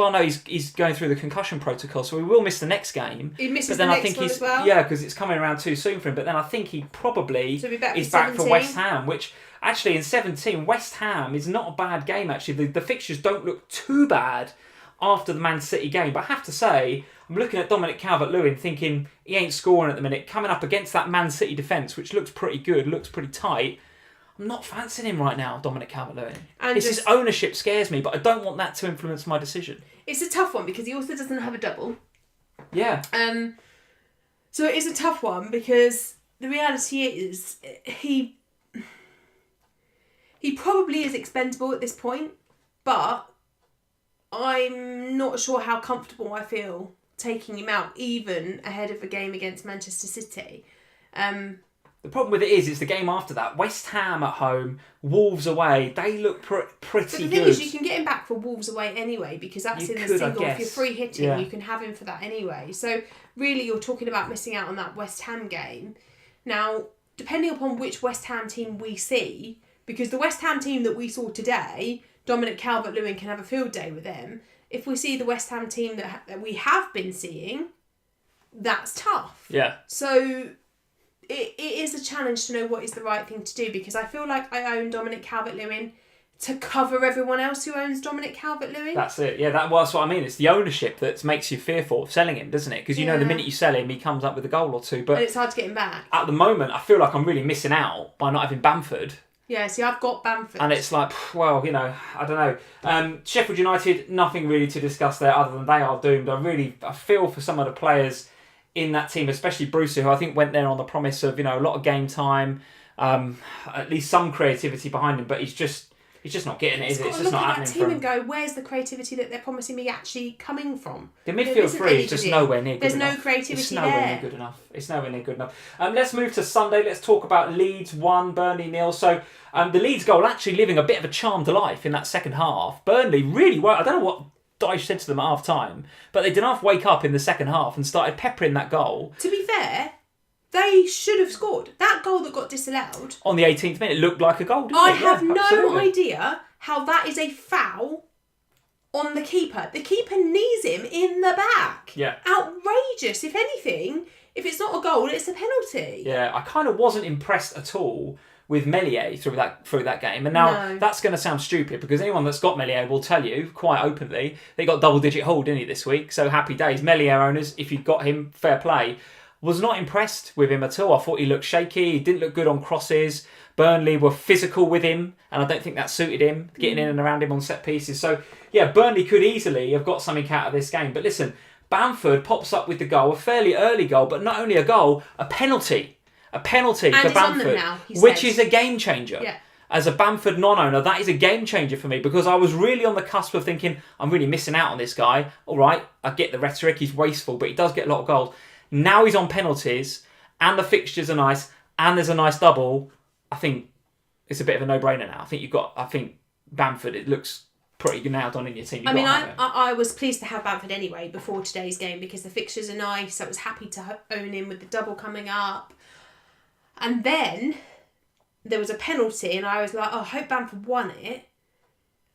going through the concussion protocol, so we will miss the next game. He misses the next one as well? Yeah, because it's coming around too soon for him. But then I think he probably is back for West Ham, which... actually, in 17, West Ham is not a bad game, actually. The fixtures don't look too bad after the Man City game. But I have to say, I'm looking at Dominic Calvert-Lewin thinking he ain't scoring at the minute, coming up against that Man City defence, which looks pretty good, looks pretty tight. I'm not fancying him right now, Dominic Calvert-Lewin. His ownership scares me, but I don't want that to influence my decision. It's a tough one because he also doesn't have a double. Yeah. So it is a tough one because the reality is he probably is expendable at this point, but I'm not sure how comfortable I feel taking him out, even ahead of a game against Manchester City. The problem with it is, it's the game after that. West Ham at home, Wolves away. They look pretty good. The thing is, you can get him back for Wolves away anyway, because that's in the single. If you're free hitting, you can have him for that anyway. So really, you're talking about missing out on that West Ham game. Now, depending upon which West Ham team we see, because the West Ham team that we saw today, Dominic Calvert-Lewin can have a field day with them. If we see the West Ham team that we have been seeing, that's tough. Yeah. So it is a challenge to know what is the right thing to do, because I feel like I own Dominic Calvert-Lewin to cover everyone else who owns Dominic Calvert-Lewin. That's it. Yeah, that's what I mean. It's the ownership that makes you fearful of selling him, doesn't it? Because you know the minute you sell him, he comes up with a goal or two. But and it's hard to get him back. At the moment, I feel like I'm really missing out by not having Bamford. Yeah, see, I've got Bamford. And it's like, well, I don't know. Sheffield United, nothing really to discuss there other than they are doomed. I feel for some of the players in that team, especially Bruce, who I think went there on the promise of, a lot of game time, at least some creativity behind him, but he's just... He's just not getting it, is it? It's It's just got to not look at that happening team for him. and go, where's the creativity that they're promising me actually coming from? The midfield three is just nowhere near good enough. There's no creativity It's nowhere there. near good enough. It's nowhere near good enough. Let's move to Sunday. Let's talk about Leeds 1, Burnley 0. So the Leeds goal actually living a bit of a charmed life in that second half. Burnley really well. I don't know what Dyche said to them at half time, but they did half wake up in the second half and started peppering that goal. To be fair, they should have scored. That goal that got disallowed On the 18th minute, looked like a goal, didn't I it? have Yeah, no absolutely. idea how that is a foul on the keeper. The keeper knees him in the back. Yeah. Outrageous. If anything, if it's not a goal, it's a penalty. Yeah, I kind of wasn't impressed at all with Meslier through that game. And now that's going to sound stupid because anyone that's got Meslier will tell you quite openly they got double-digit hold, didn't he, this week? So happy days. Meslier owners, if you've got him, fair play. Was not impressed with him at all. I thought he looked shaky. He didn't look good on crosses. Burnley were physical with him, and I don't think that suited him, getting in and around him on set pieces. So, yeah, Burnley could easily have got something out of this game. But listen, Bamford pops up with the goal, a fairly early goal, but not only a goal, a penalty. A penalty And for it's on Bamford, them now, he which says. is a game changer. Yeah. As a Bamford non-owner, that is a game changer for me because I was really on the cusp of thinking, I'm really missing out on this guy. All right, I get the rhetoric, he's wasteful, but he does get a lot of goals. Now he's on penalties, and the fixtures are nice, and there's a nice double. I think it's a bit of a no-brainer now. I think Bamford, it looks pretty nailed on in your team. I was pleased to have Bamford anyway before today's game because the fixtures are nice. I was happy to own him with the double coming up. And then there was a penalty and I was like, I hope Bamford won it.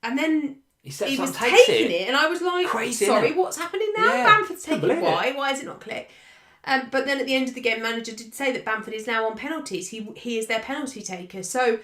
And then he was taking it and I was like, crazy, sorry, what's happening now? Yeah, Bamford's taking it. Why is it not clear? But then at the end of the game, manager did say that Bamford is now on penalties. He is their penalty taker. So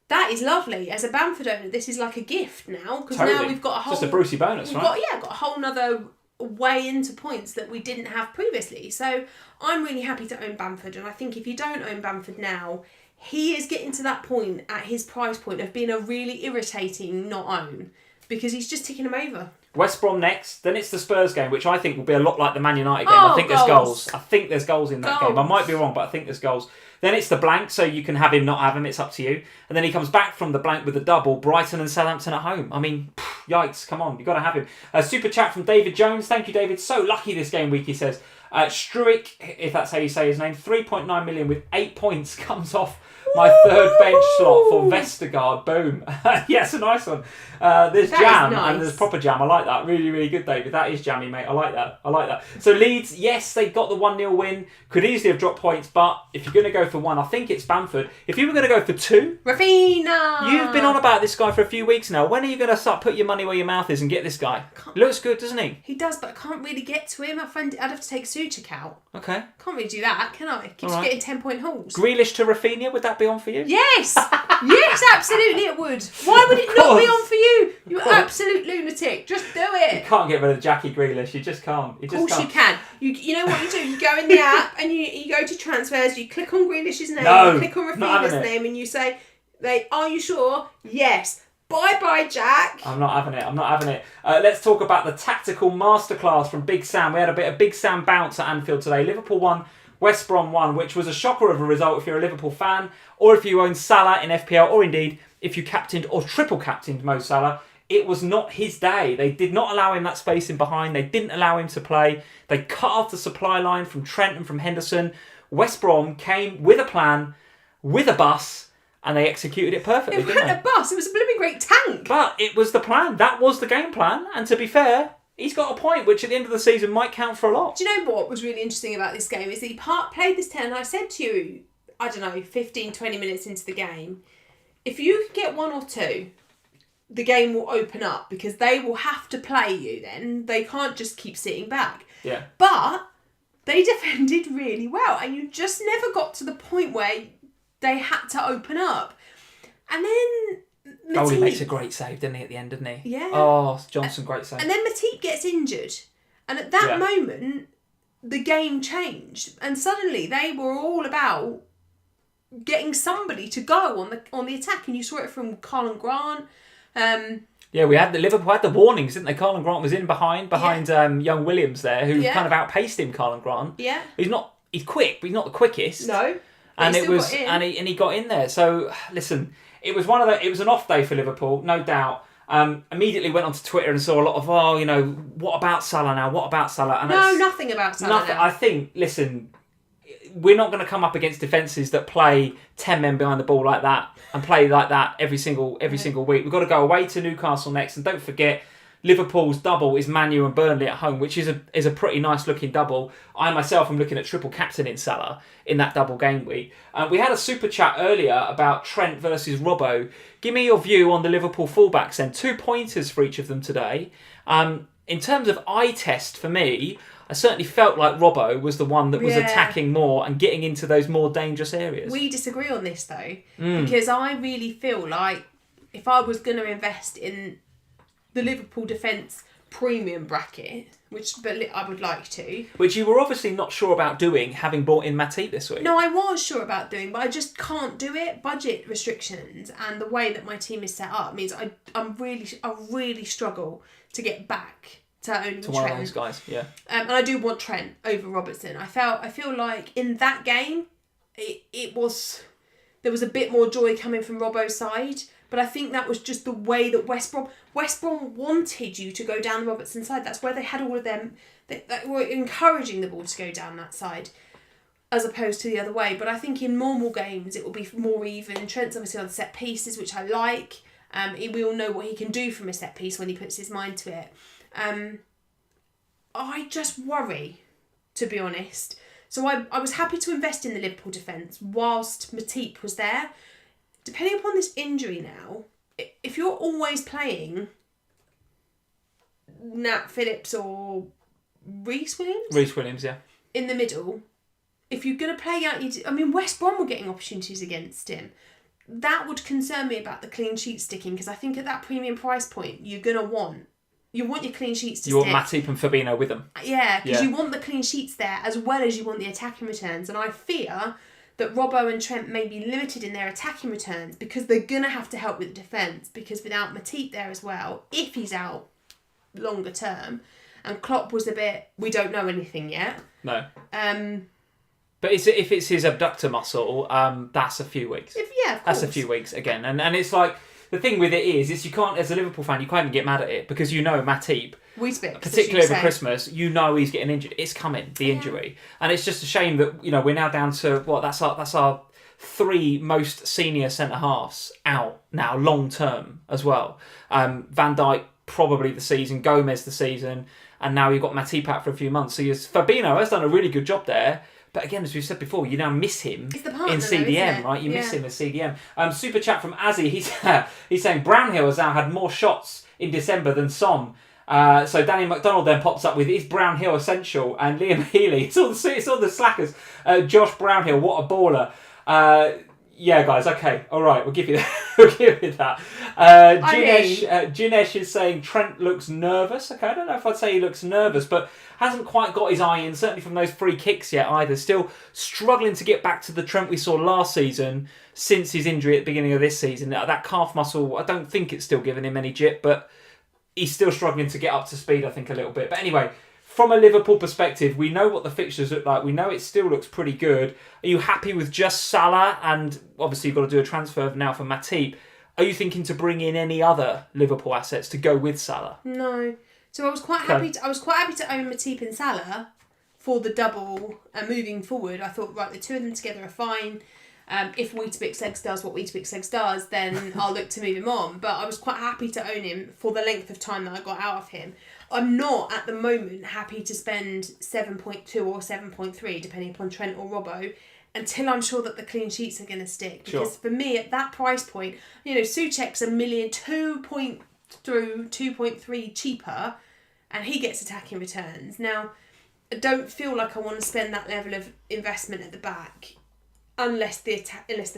that is lovely. As a Bamford owner, this is like a gift now because now we've got a whole... Just a Brucey bonus, right? Got a whole nother way into points that we didn't have previously. So I'm really happy to own Bamford. And I think if you don't own Bamford now, he is getting to that point at his price point of being a really irritating not own because he's just ticking him over. West Brom next, then it's the Spurs game, which I think will be a lot like the Man United game. I think there's goals. I think there's goals in that game. I might be wrong, but I think there's goals. Then it's the blank, so you can have him, not have him. It's up to you. And then he comes back from the blank with a double. Brighton and Southampton at home. I mean, yikes! Come on, you got to have him. Super chat from David Jones. Thank you, David. So lucky this game week, he says. Struick, if that's how you say his name, 3.9 million with 8 points comes off my third bench slot for Vestergaard. Boom. Yes, a nice one. There's jam and there's proper jam. I like that. Really, really good, David. That is jammy, mate. I like that. So Leeds, yes, they got the 1-0 win. Could easily have dropped points, but if you're going to go for one, I think it's Bamford. If you were going to go for two, Rafinha! You've been on about this guy for a few weeks now. When are you going to start put your money where your mouth is and get this guy? Looks good, doesn't he? He does, but I can't really get to him. I'd have to take SUPERCHAT out. Okay. Can't really do that, can I? Keeps getting 10-point hauls. Grealish to Rafinha, would that be on for you? Yes! Yes, absolutely it would. Why would it not be on for you? You absolute lunatic. Just do it. You can't get rid of Jackie Grealish. You just can't. Of course you can. You know what you do? You go in the app and you go to transfers, you click on Grealish's name, you click on Rafinha's name and you say, are you sure? Yes. Bye-bye, Jack. I'm not having it. Let's talk about the tactical masterclass from Big Sam. We had a bit of Big Sam bounce at Anfield today. Liverpool won, West Brom won, which was a shocker of a result if you're a Liverpool fan, or if you own Salah in FPL, or indeed if you captained or triple captained Mo Salah. It was not his day. They did not allow him that space in behind. They didn't allow him to play. They cut off the supply line from Trent and from Henderson. West Brom came with a plan, with a bus, and they executed it perfectly, It wasn't a bus, it was a blooming great tank. But it was the plan. That was the game plan. And to be fair, he's got a point, which at the end of the season might count for a lot. Do you know what was really interesting about this game is that he played this 10, and I said to you, I don't know, 15, 20 minutes into the game, if you could get one or two, the game will open up because they will have to play you then. They can't just keep sitting back. Yeah. But they defended really well, and you just never got to the point where they had to open up. And then Matip makes a great save, didn't he, at the end, didn't he? Yeah. Oh, Johnson, great save. And then Matip gets injured. And at that moment, the game changed. And suddenly they were all about getting somebody to go on the attack. And you saw it from Carlin Grant. Liverpool had the warnings, didn't they? Carlin Grant was in behind young Williams there, who kind of outpaced him, Carlin Grant. Yeah. He's quick, but he's not the quickest. No. And he got in there. So listen, it was it was an off day for Liverpool, no doubt. Immediately went onto Twitter and saw a lot of, what about Salah now? What about Salah? And nothing about Salah now. I think, listen, we're not going to come up against defences that play 10 men behind the ball like that and play like that every single week. We've got to go away to Newcastle next, and don't forget, Liverpool's double is Man U and Burnley at home, which is a pretty nice looking double. I myself am looking at triple captain in Salah in that double game week. We had a super chat earlier about Trent versus Robbo. Give me your view on the Liverpool fullbacks then. 2 pointers for each of them today. In terms of eye test for me, I certainly felt like Robbo was the one that was attacking more and getting into those more dangerous areas. We disagree on this though, because I really feel like if I was going to invest in the Liverpool defence premium bracket, but I would like to. Which you were obviously not sure about doing, having bought in Matip this week. No, I was sure about doing, but I just can't do it. Budget restrictions and the way that my team is set up means I really struggle to get back to owning Trent. One of those guys, yeah. And I do want Trent over Robertson. I feel like in that game, there was a bit more joy coming from Robbo's side. But I think that was just the way that West Brom wanted you to go down the Robertson side. That's where they had all of them. They were encouraging the ball to go down that side, as opposed to the other way. But I think in normal games it will be more even. Trent's obviously on set pieces, which I like. We all know what he can do from a set piece when he puts his mind to it. I just worry, to be honest. So I was happy to invest in the Liverpool defence whilst Matip was there. Depending upon this injury now, if you're always playing Nat Phillips or Reece Williams, yeah, in the middle, if you're going to play out, West Brom were getting opportunities against him. That would concern me about the clean sheet sticking, because I think at that premium price point, you want your clean sheets to stick. You want Matip and Fabinho with them. Yeah, because you want the clean sheets there as well as you want the attacking returns, and I fear that Robbo and Trent may be limited in their attacking returns because they're going to have to help with the defence, because without Matip there as well, if he's out longer term, and Klopp was a bit, we don't know anything yet. No. But if it's his abductor muscle, that's a few weeks. Of course. That's a few weeks again. And it's like, the thing with it is you can't, as a Liverpool fan, you can't even get mad at it, because you know Matip, particularly over Christmas, you know he's getting injured. It's coming, the injury. And it's just a shame that, we're now down to, that's our 3 most senior centre-halves out now, long-term as well. Van Dijk, probably the season, Gomez the season, and now you've got Matip out for a few months. So Fabinho has done a really good job there. But again, as we've said before, you now miss him in CDM, right? You miss him as CDM. Super chat from Azzy. He's saying Brownhill has now had more shots in December than Son. So Danny McDonald then pops up with, is Brownhill essential? And Liam Healy, it's all the slackers. Josh Brownhill, what a baller. Yeah, guys, okay, all right, we'll give you that. Jinesh is saying Trent looks nervous. Okay, I don't know if I'd say he looks nervous, but hasn't quite got his eye in, certainly from those free kicks yet either. Still struggling to get back to the Trent we saw last season since his injury at the beginning of this season. That calf muscle, I don't think it's still giving him any jip, but he's still struggling to get up to speed, I think, a little bit. But anyway, from a Liverpool perspective, we know what the fixtures look like. We know it still looks pretty good. Are you happy with just Salah? And obviously you've got to do a transfer now for Matip. Are you thinking to bring in any other Liverpool assets to go with Salah? No. So I was quite happy to own Matip and Salah for the double, and moving forward I thought, right, the two of them together are fine. If Weetabix does what Weetabix does, then I'll look to move him on. But I was quite happy to own him for the length of time that I got out of him. I'm not, at the moment, happy to spend 7.2 or 7.3, depending upon Trent or Robbo, until I'm sure that the clean sheets are going to stick. Because for me, at that price point, Souček's a million, 2.3 cheaper, and he gets attacking returns. Now, I don't feel like I want to spend that level of investment at the back unless the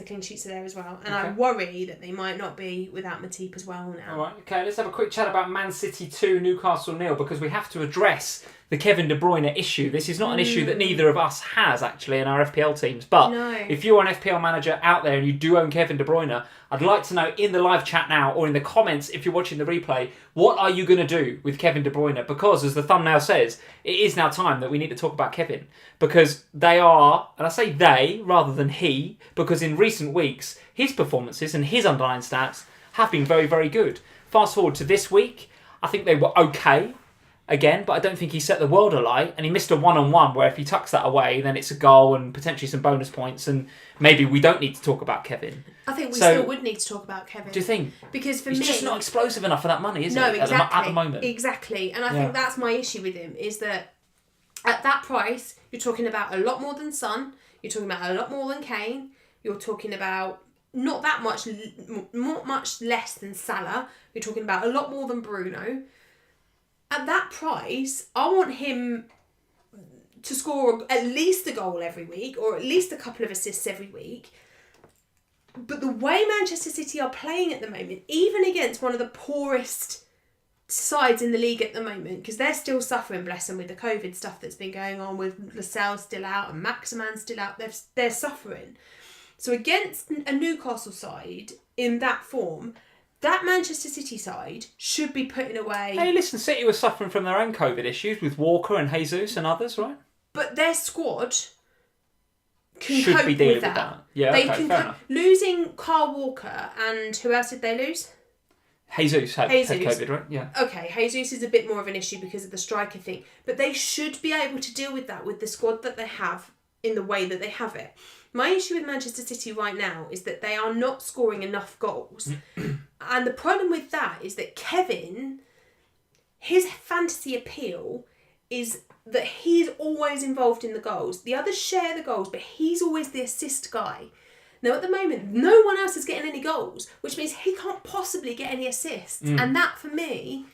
clean sheets are there as well. And I worry that they might not be without Matip as well now. All right, okay, let's have a quick chat about Man City 2, Newcastle 0, because we have to address the Kevin De Bruyne issue. This is not an issue that neither of us has, actually, in our FPL teams. But if you're an FPL manager out there and you do own Kevin De Bruyne, I'd like to know in the live chat now or in the comments if you're watching the replay, what are you going to do with Kevin De Bruyne? Because, as the thumbnail says, it is now time that we need to talk about Kevin. Because they are, and I say they rather than he, because in recent weeks, his performances and his underlying stats have been very, very good. Fast forward to this week, I think they were okay again, but I don't think he set the world alight, and he missed a one-on-one where if he tucks that away, then it's a goal and potentially some bonus points, and maybe we don't need to talk about Kevin. I think we still would need to talk about Kevin. Do you think? Because for he's me... just not explosive enough for that money, is he? No, exactly. At the moment. Exactly. And I think that's my issue with him, is that at that price, you're talking about a lot more than Son, you're talking about a lot more than Kane, you're talking about not that much less than Salah, you're talking about a lot more than Bruno. At that price, I want him to score at least a goal every week or at least a couple of assists every week. But the way Manchester City are playing at the moment, even against one of the poorest sides in the league at the moment, because they're still suffering, bless them, with the COVID stuff that's been going on, with Lascelles still out and Maximan still out, they're suffering. So against a Newcastle side in that form, that Manchester City side should be putting away... Hey, listen, City was suffering from their own COVID issues with Walker and Jesus and others, right? But their squad can should cope be dealing with that. Yeah, they okay, can fair enough. Losing Kyle Walker and who else did they lose? Jesus had COVID, right? Yeah. Okay, Jesus is a bit more of an issue because of the striker thing. But they should be able to deal with that with the squad that they have in the way that they have it. My issue with Manchester City right now is that they are not scoring enough goals. And the problem with that is that Kevin, his fantasy appeal is that he's always involved in the goals. The others share the goals, but he's always the assist guy. Now, at the moment, no one else is getting any goals, which means he can't possibly get any assists. And that, for me,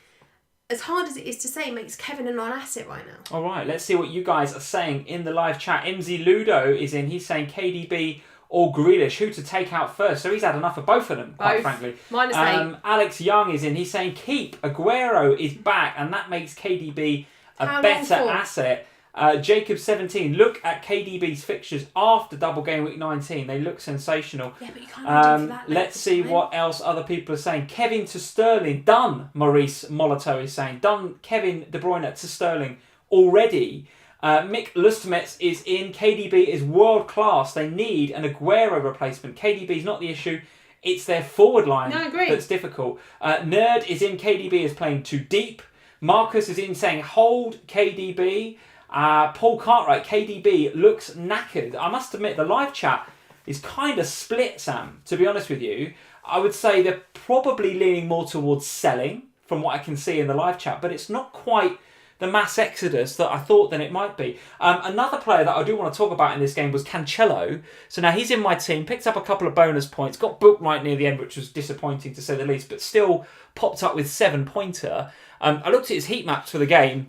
as hard as it is to say, makes Kevin a non-asset right now. All right, let's see what you guys are saying in the live chat. MZ Ludo is in. He's saying KDB or Grealish, who to take out first. So he's had enough of both of them, quite frankly. -8. Alex Young is in. He's saying keep. Aguero is back, and that makes KDB a better asset. Jacob17, look at KDB's fixtures after double game week 19. They look sensational. Yeah, but you can't do that. Let's see what else other people are saying. Kevin to Sterling, done, Maurice Molito is saying. Done Kevin De Bruyne to Sterling already. Mick Lustemets is in. KDB is world class. They need an Aguero replacement. KDB is not the issue. It's their forward line that's difficult. Nerd is in. KDB is playing too deep. Marcus is in saying hold KDB. Paul Cartwright, KDB looks knackered. I must admit, the live chat is kind of split, Sam, to be honest with you. I would say they're probably leaning more towards selling, from what I can see in the live chat, but it's not quite the mass exodus that I thought that it might be. Another player that I do want to talk about in this game was Cancelo. So now he's in my team, picked up a couple of bonus points, got booked right near the end, which was disappointing to say the least, but still popped up with 7-pointer. I looked at his heat maps for the game.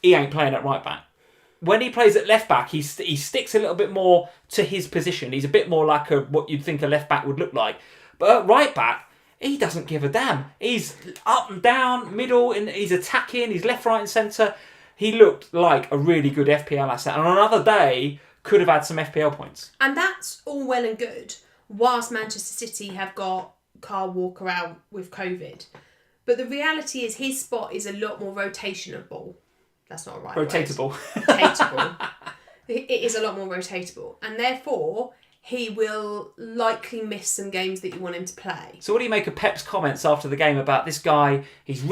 He ain't playing at right back. When he plays at left back, he sticks a little bit more to his position. He's a bit more like what you'd think a left back would look like. But at right back, he doesn't give a damn. He's up and down, middle, and he's attacking. He's left, right, and centre. He looked like a really good FPL asset. And on another day, could have had some FPL points. And that's all well and good, whilst Manchester City have got Kyle Walker out with COVID. But the reality is his spot is a lot more rotationable. That's not a right rotatable. Word. Rotatable. It is a lot more rotatable. And therefore, he will likely miss some games that you want him to play. So what do you make of Pep's comments after the game about this guy? Don't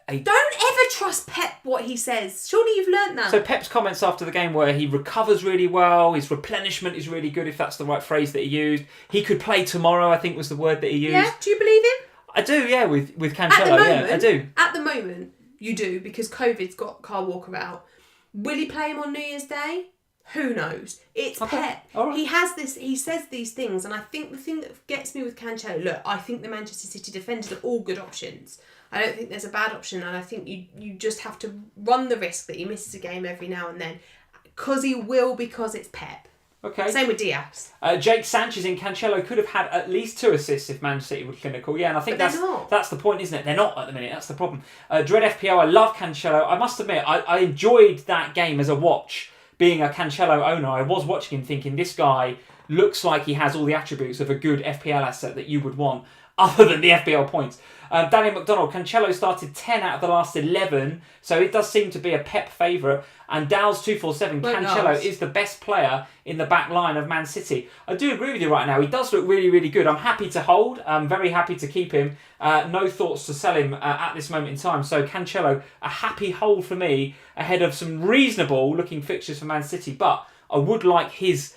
ever trust Pep what he says. Surely you've learnt that. So Pep's comments after the game where he recovers really well, his replenishment is really good, if that's the right phrase that he used. He could play tomorrow, I think was the word that he used. Yeah, do you believe him? I do, yeah, with Cancelo, I do. At the moment, you do, because COVID's got Kyle Walker out. Will he play him on New Year's Day? Who knows? It's Pep. All right. He says these things, and I think the thing that gets me with Cancelo, look, I think the Manchester City defenders are all good options. I don't think there's a bad option, and I think you just have to run the risk that he misses a game every now and then, because it's Pep. Okay. Same with Diaz. Jake Sanchez and Cancelo could have had at least 2 assists if Man City were clinical. Yeah, and I think that's the point, isn't it? They're not at the minute. That's the problem. Dread FPL, I love Cancelo. I must admit, I enjoyed that game as a watch. Being a Cancelo owner, I was watching him thinking, this guy looks like he has all the attributes of a good FPL asset that you would want, other than the FPL points. Daniel McDonald, Cancelo started 10 out of the last 11, so it does seem to be a Pep favourite. And Dow's247, Cancelo is the best player in the back line of Man City. I do agree with you right now. He does look really, really good. I'm happy to hold. I'm very happy to keep him. No thoughts to sell him at this moment in time. So Cancelo, a happy hold for me ahead of some reasonable looking fixtures for Man City. But I would like his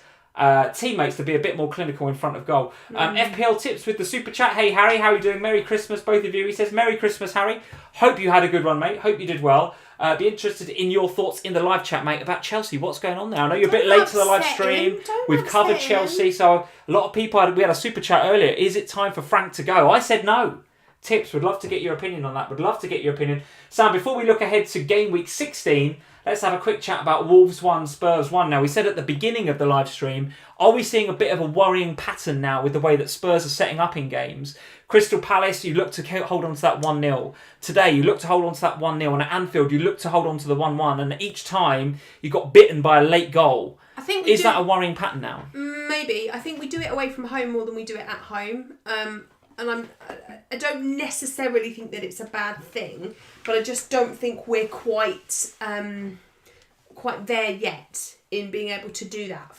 teammates to be a bit more clinical in front of goal. FPL tips with the super chat. Hey Harry, how are you doing? Merry Christmas, both of you. He says, Merry Christmas, Harry. Hope you had a good run, mate. Hope you did well. Be interested in your thoughts in the live chat, mate, about Chelsea. What's going on there? I know you're a bit late to the live stream. We've covered Chelsea, so a lot of people, we had a super chat earlier. Is it time for Frank to go? I said no. Tips, would love to get your opinion on that. Would love to get your opinion. Sam, before we look ahead to game week 16, let's have a quick chat about Wolves 1, Spurs 1. Now, we said at the beginning of the live stream, are we seeing a bit of a worrying pattern now with the way that Spurs are setting up in games? Crystal Palace, you look to hold on to that 1-0. Today, you look to hold on to that 1-0. And at Anfield, you look to hold on to the 1-1. And each time, you got bitten by a late goal. I think Is that a worrying pattern now? Maybe. I think we do it away from home more than we do it at home. And I don't necessarily think that it's a bad thing, but I just don't think we're quite there yet in being able to do that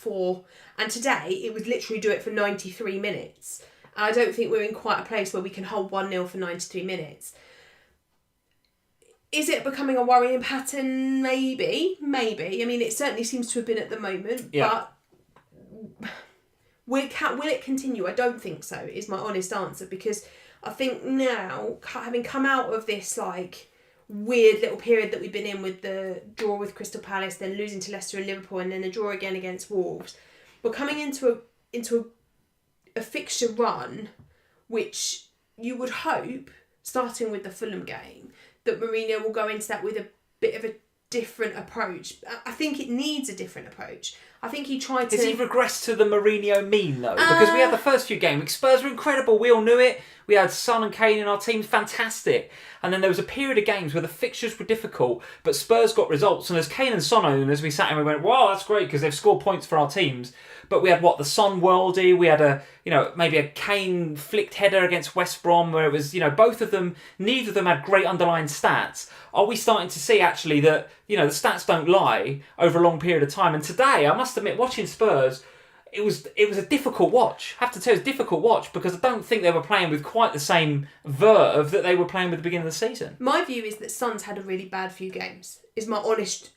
and today it was literally do it for 93 minutes. And I don't think we're in quite a place where we can hold 1-0 for 93 minutes. Is it becoming a worrying pattern? Maybe. I mean, it certainly seems to have been at the moment, but will it continue? I don't think so, is my honest answer, because I think now, having come out of this like weird little period that we've been in with the draw with Crystal Palace, then losing to Leicester and Liverpool, and then a draw again against Wolves, we're coming into a fixture run, which you would hope, starting with the Fulham game, that Mourinho will go into that with a bit of a different approach. I think it needs a different approach. I think he tried to... Has he regressed to the Mourinho mean, though? Because we had the first few game weeks. Spurs were incredible. We all knew it. We had Son and Kane in our team. Fantastic. And then there was a period of games where the fixtures were difficult, but Spurs got results. And as Kane and Son owned, as we sat and we went, wow, that's great, because they've scored points for our teams. But we had, the Son worldie. We had maybe a Kane flicked header against West Brom where it was, both of them, neither of them had great underlying stats. Are we starting to see actually that, the stats don't lie over a long period of time? And today, I must admit, watching Spurs, it was a difficult watch. I have to tell you, it was a difficult watch because I don't think they were playing with quite the same verve that they were playing with at the beginning of the season. My view is that Son's had a really bad few games. Is my honest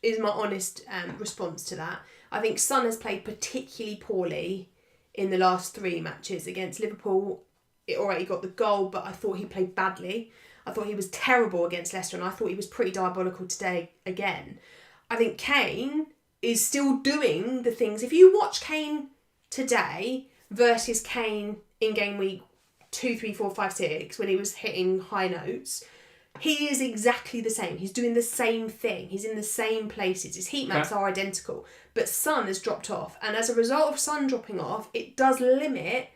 response to that. I think Son has played particularly poorly in the last 3 matches. Against Liverpool, it already got the goal, but I thought he played badly. I thought he was terrible against Leicester, and I thought he was pretty diabolical today again. I think Kane is still doing the things. If you watch Kane today versus Kane in game week 2, 3, 4, 5, 6, when he was hitting high notes, he is exactly the same. He's doing the same thing. He's in the same places. His heat maps are identical. But Son has dropped off. And as a result of Son dropping off, it does limit...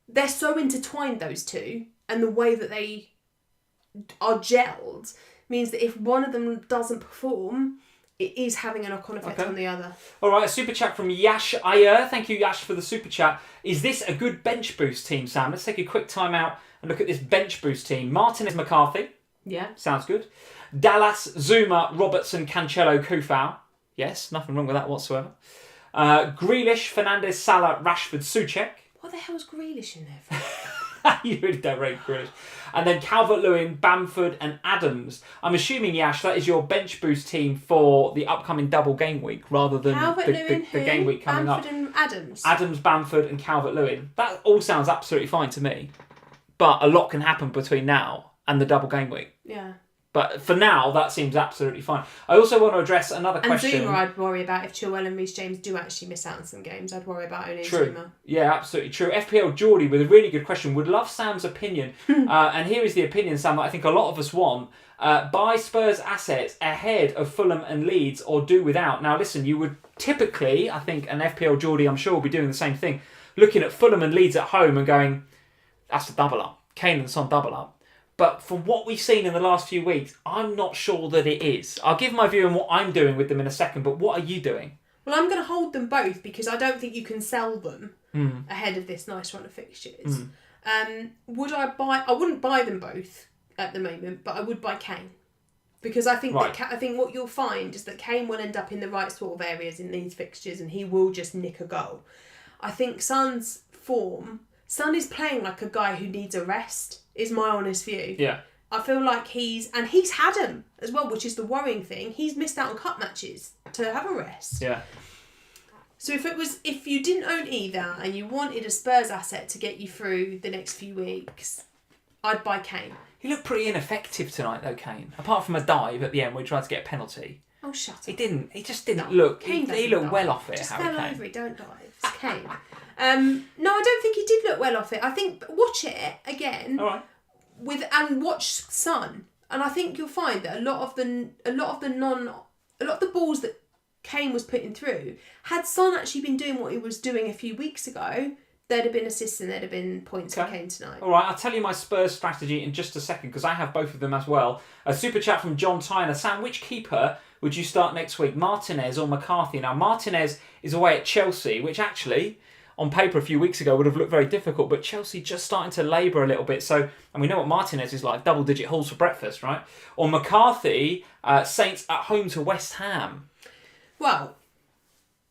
They're so intertwined, those two. And the way that they are gelled means that if one of them doesn't perform, it is having a knock-on effect on the other. All right, a super chat from Yash Ayer. Thank you, Yash, for the super chat. Is this a good bench boost team, Sam? Let's take a quick time out and look at this bench boost team. Martinez, McCarthy. Yeah. Sounds good. Dallas, Zuma, Robertson, Cancelo, Kufau. Yes, nothing wrong with that whatsoever. Grealish, Fernandes, Salah, Rashford, Souček. What the hell's Grealish in there for? You really don't rate Grealish. And then Calvert-Lewin, Bamford and Adams. I'm assuming, Yash, that is your bench boost team for the upcoming double game week rather than the game week coming Bamford up. And Adams? Adams, Bamford and Calvert-Lewin. That all sounds absolutely fine to me. But a lot can happen between now and the double game week. Yeah. But for now, that seems absolutely fine. I also want to address another question. And Zuma, I'd worry about if Chilwell and Reece James do actually miss out on some games. I'd worry about owning True. Zuma. Yeah, absolutely true. FPL Geordie with a really good question. Would love Sam's opinion. And here is the opinion, Sam, that I think a lot of us want. Buy Spurs assets ahead of Fulham and Leeds or do without. Now, listen, you would typically, I think, an FPL Geordie, I'm sure, will be doing the same thing. Looking at Fulham and Leeds at home and going, that's a double up. Kane and Son double up. But from what we've seen in the last few weeks, I'm not sure that it is. I'll give my view on what I'm doing with them in a second, but what are you doing? Well, I'm going to hold them both because I don't think you can sell them ahead of this nice run of fixtures. Would I buy... I wouldn't buy them both at the moment, but I would buy Kane. Because I think I think what you'll find is that Kane will end up in the right sort of areas in these fixtures and he will just nick a goal. I think Son's form... Son is playing like a guy who needs a rest, is my honest view. Yeah. I feel like he's had him as well, which is the worrying thing. He's missed out on cup matches to have a rest. Yeah. So if you didn't own either and you wanted a Spurs asset to get you through the next few weeks, I'd buy Kane. He looked pretty ineffective tonight though, Kane. Apart from a dive at the end where he tried to get a penalty. Oh, shut up. He just didn't look... He looked dive. well off it, Just Harry fell Kane. over it, don't dive. It's Kane. No, I don't think he did look well off it. I think watch it again. All right. And watch Son, and I think you'll find that a lot of the balls that Kane was putting through, had Son actually been doing what he was doing a few weeks ago, there'd have been assists and there'd have been points for Kane tonight. All right, I'll tell you my Spurs strategy in just a second because I have both of them as well. A super chat from John Tyner. Sam, which keeper would you start next week, Martinez or McCarthy? Now, Martinez is away at Chelsea, which actually, on paper a few weeks ago, would have looked very difficult, but Chelsea just starting to labour a little bit. So, and we know what Martinez is like, double-digit hauls for breakfast, right? Or McCarthy, Saints at home to West Ham. Well...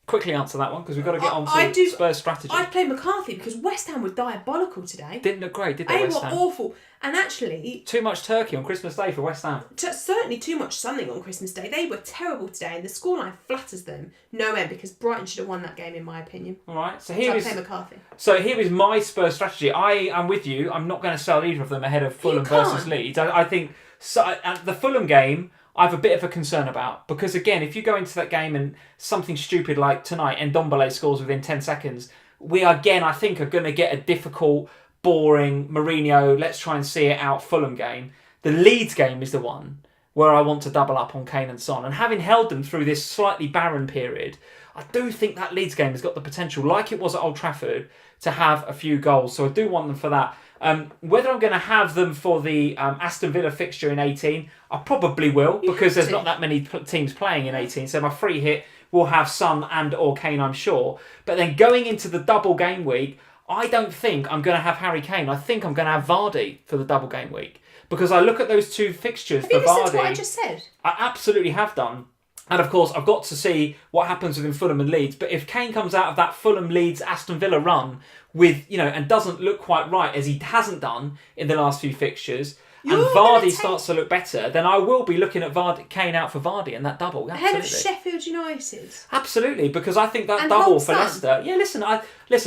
Quickly answer that one because we've got to get on to Spurs strategy. I'd play McCarthy because West Ham were diabolical today. Didn't look great, did they, West Ham? They were awful. And actually... Too much turkey on Christmas Day for West Ham. Certainly too much sunning on Christmas Day. They were terrible today and the scoreline flatters them no end because Brighton should have won that game in my opinion. All right, so I'd play McCarthy. So here is my Spurs strategy. I am with you. I'm not going to sell either of them ahead of Fulham versus Leeds. I think the Fulham game... I have a bit of a concern about because again, if you go into that game and something stupid like tonight, Ndombele scores within 10 seconds, we again, I think, are going to get a difficult, boring Mourinho, let's try and see it out Fulham game. The Leeds game is the one where I want to double up on Kane and Son. And having held them through this slightly barren period, I do think that Leeds game has got the potential, like it was at Old Trafford, to have a few goals. So I do want them for that. Whether I'm going to have them for the Aston Villa fixture in 18, I probably will because there's not that many teams playing in 18. So my free hit will have Son and or Kane, I'm sure. But then going into the double game week, I don't think I'm going to have Harry Kane. I think I'm going to have Vardy for the double game week because I look at those two fixtures for Vardy. Have you listened to what I just said? I absolutely have done. And of course, I've got to see what happens within Fulham and Leeds. But if Kane comes out of that Fulham, Leeds, Aston Villa run with, and doesn't look quite right as he hasn't done in the last few fixtures, and Vardy starts to look better, then I will be looking at Kane out for Vardy and that double. Absolutely. Ahead of Sheffield United. Absolutely, because I think that double for Leicester. Yeah, listen,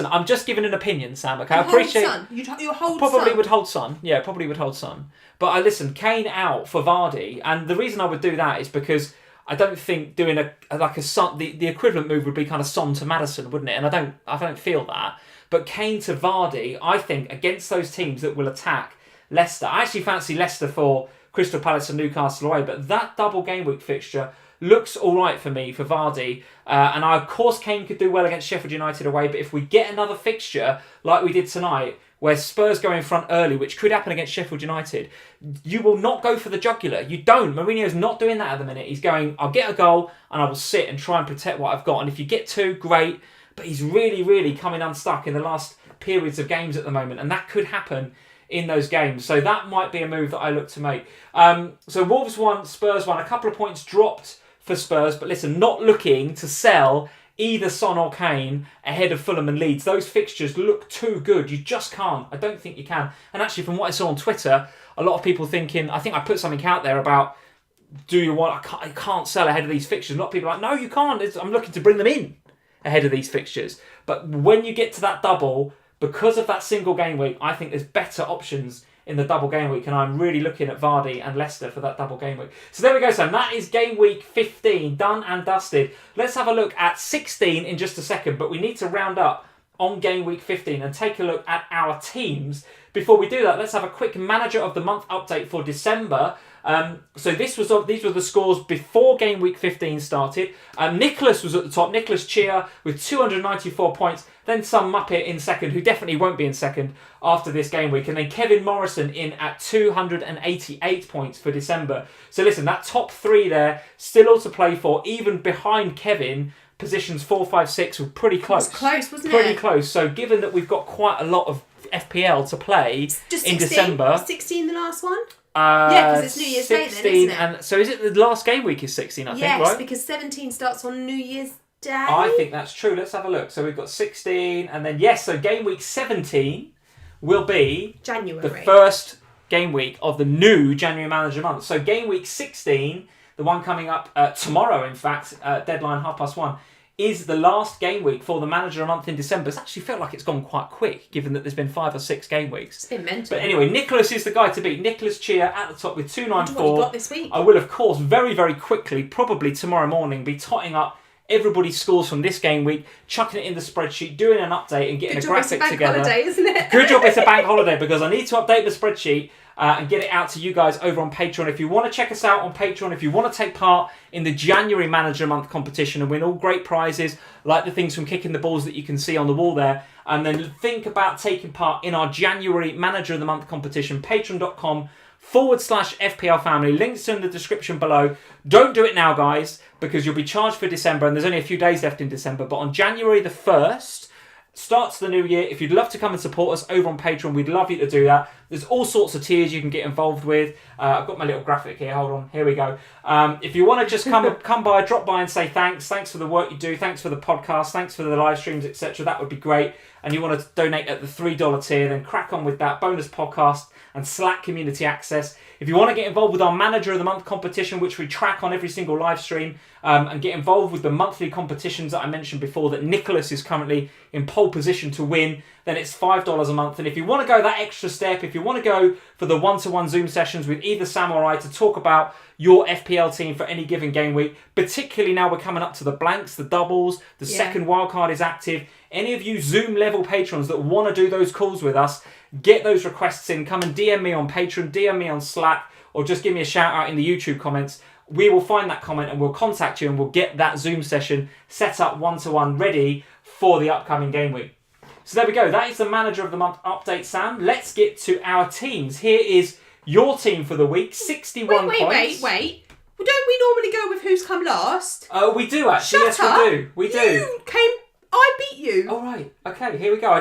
I'm just giving an opinion, Sam. Okay, I appreciate. You hold probably would hold Son. Yeah, probably would hold Son. But Kane out for Vardy, and the reason I would do that is because I don't think doing a Son, the equivalent move would be kind of Son to Maddison, wouldn't it? And I don't feel that. But Kane to Vardy, I think against those teams that will attack Leicester. I actually fancy Leicester for Crystal Palace and Newcastle away, but that double game week fixture looks all right for me for Vardy. And of course Kane could do well against Sheffield United away, but if we get another fixture like we did tonight, where Spurs go in front early, which could happen against Sheffield United, you will not go for the jugular. You don't. Mourinho's not doing that at the minute. He's going, I'll get a goal and I will sit and try and protect what I've got. And if you get two, great. But he's really, really coming unstuck in the last periods of games at the moment. And that could happen in those games. So that might be a move that I look to make. So Wolves won, Spurs won. A couple of points dropped for Spurs. But listen, not looking to sell either Son or Kane ahead of Fulham and Leeds. Those fixtures look too good. You just can't. I don't think you can. And actually, from what I saw on Twitter, a lot of people thinking, I think I put something out there about, I can't sell ahead of these fixtures. A lot of people are like, no, you can't. I'm looking to bring them in ahead of these fixtures. But when you get to that double, because of that single game week, I think there's better options in the double game week, and I'm really looking at Vardy and Leicester for that double game week. So there we go, Sam. That is game week 15, done and dusted. Let's have a look at 16 in just a second, but we need to round up on game week 15 and take a look at our teams. Before we do that, let's have a quick manager of the month update for December. So these were the scores before game week 15 started. Nicholas was at the top. Nicholas Chia with 294 points. Then some muppet in second, who definitely won't be in second after this game week. And then Kevin Morrison in at 288 points for December. So listen, that top three there, still all to play for. Even behind Kevin, positions 4, 5, 6 were pretty close. It was close, wasn't Pretty it? close. So given that we've got quite a lot of FPL to play in December. Was 16 the last one? Yeah, because it's New Year's Day then, isn't it? And so is it the last game week is 16, I think, right? Yes, because 17 starts on New Year's Day. I think that's true. Let's have a look. So we've got 16, and then, yes, so game week 17 will be January. The first game week of the new January Manager month. So game week 16, the one coming up tomorrow, in fact, deadline 1:30, is the last game week for the Manager a month in December. It's actually felt like it's gone quite quick, given that there's been 5 or 6 game weeks. It's been mental. But anyway, Nicholas is the guy to beat. Nicholas Chia at the top with 294. What you got this week? I will, of course, very, very quickly, probably tomorrow morning, be totting up everybody's scores from this game week, chucking it in the spreadsheet, doing an update and getting a graphic together. Good job it's a bank holiday, isn't it? Good job it's a bank holiday, because I need to update the spreadsheet and get it out to you guys over on Patreon. If you want to check us out on Patreon, if you want to take part in the January Manager Month competition and win all great prizes, like the things from Kicking the Balls that you can see on the wall there, and then think about taking part in our January Manager of the Month competition, patreon.com/FPL Family. Links are in the description below. Don't do it now, guys, because you'll be charged for December, and there's only a few days left in December. But on January the 1st, starts the new year. If you'd love to come and support us over on Patreon, we'd love you to do that. There's all sorts of tiers you can get involved with. I've got my little graphic here. Hold on. Here we go. If you want to just come by, drop by and say thanks. Thanks for the work you do. Thanks for the podcast. Thanks for the live streams, etc. That would be great. And you want to donate at the $3 tier, then crack on with that. Bonus podcast and Slack community access. If you want to get involved with our Manager of the Month competition, which we track on every single live stream, and get involved with the monthly competitions that I mentioned before that Nicholas is currently in pole position to win, then it's $5 a month. And if you want to go that extra step, if you want to go for the one-to-one Zoom sessions with either Sam or I to talk about your FPL team for any given game week, particularly now we're coming up to the blanks, the doubles, the second wildcard is active. Any of you Zoom level patrons that want to do those calls with us, get those requests in. Come and DM me on Patreon, DM me on Slack, or just give me a shout out in the YouTube comments. We will find that comment and we'll contact you and we'll get that Zoom session set up one-to-one ready for the upcoming game week. So there we go. That is the Manager of the Month update, Sam. Let's get to our teams. Here is your team for the week. 61 points. Wait. Well, don't we normally go with who's come last? We do, actually. Shut up. We do. I beat you. All right. Okay, here we go.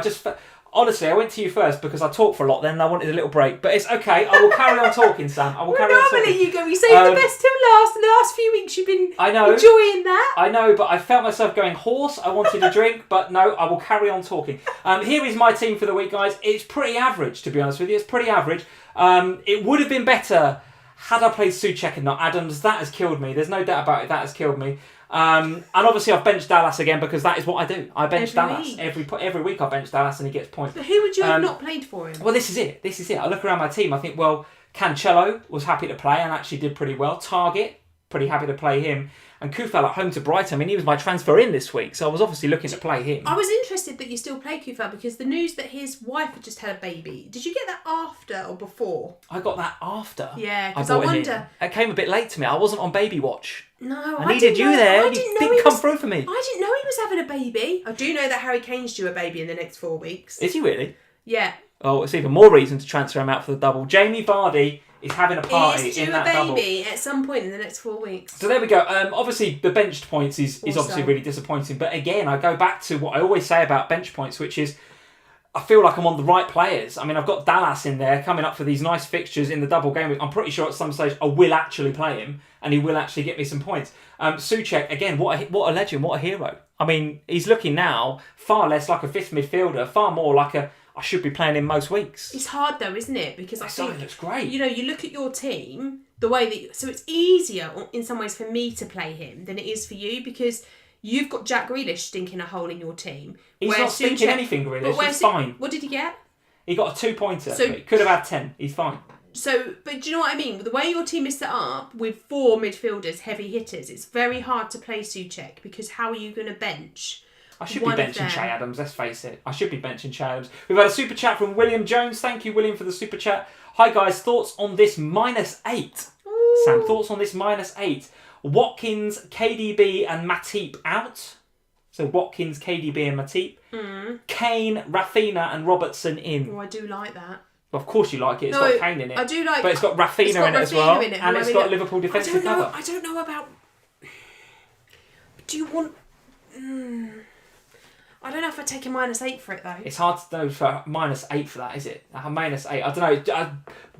Honestly, I went to you first because I talked for a lot then and I wanted a little break. But it's okay. I will carry on talking, Sam. I will carry on talking. Normally you save the best till last. In the last few weeks you've been enjoying that. I know, but I felt myself going hoarse. I wanted a drink, but no, I will carry on talking. Here is my team for the week, guys. It's pretty average, to be honest with you. It's pretty average. It would have been better had I played Souček and not Adams. That has killed me. There's no doubt about it. That has killed me. And obviously I've benched Dallas again because that is what I do. I bench Dallas. Every week I bench Dallas and he gets points. But who would you have not played for him? Well, this is it. I look around my team. I think, well, Cancelo was happy to play and actually did pretty well. Target, pretty happy to play him. And Kufal at home to Brighton. I mean, he was my transfer in this week, so I was obviously looking to play him. I was interested that you still play Kufal because the news that his wife had just had a baby. Did you get that after or before? I got that after. Yeah, because I wonder. It came a bit late to me. I wasn't on baby watch. No, I needed you there. You didn't come through for me. I didn't know he was having a baby. I do know that Harry Kane's due a baby in the next 4 weeks. Is he really? Yeah. Oh, it's even more reason to transfer him out for the double. Jamie Vardy is having a party in that double. He is due a baby at some point in the next 4 weeks. So there we go. Obviously, the benched points is obviously really disappointing. But again, I go back to what I always say about bench points, which is I feel like I'm on the right players. I mean, I've got Dallas in there coming up for these nice fixtures in the double game week. I'm pretty sure at some stage I will actually play him and he will actually get me some points. Souček, again, what a legend, what a hero. I mean, he's looking now far less like a fifth midfielder, far more like I should be playing him most weeks. It's hard though, isn't it? Because I think it looks great. You look at your team, the way that so it's easier in some ways for me to play him than it is for you because you've got Jack Grealish stinking a hole in your team. He's not stinking anything, Grealish. He's fine. What did he get? He got a 2-pointer. So- But he could have had 10. He's fine. So, but do you know what I mean? The way your team is set up with 4 midfielders, heavy hitters, it's very hard to play Souček because how are you going to bench? I should be one of benching them? Che Adams, let's face it. I should be benching Che Adams. We've had a super chat from William Jones. Thank you, William, for the super chat. Hi, guys. Thoughts on this -8? Ooh. Sam, thoughts on this -8? Watkins, KDB and Matip out. So Watkins, KDB and Matip. Kane, Rafinha and Robertson in. Oh, I do like that. Well, of course you like it. It's No, got Kane in it. I do like. But it's got Rafinha in it as well. in it, And who it's I got really- Liverpool defensive cover. I don't know about. Do you want? I don't know if I take a -8 for it though. It's hard to know for -8 for that, is it? -8. I don't know.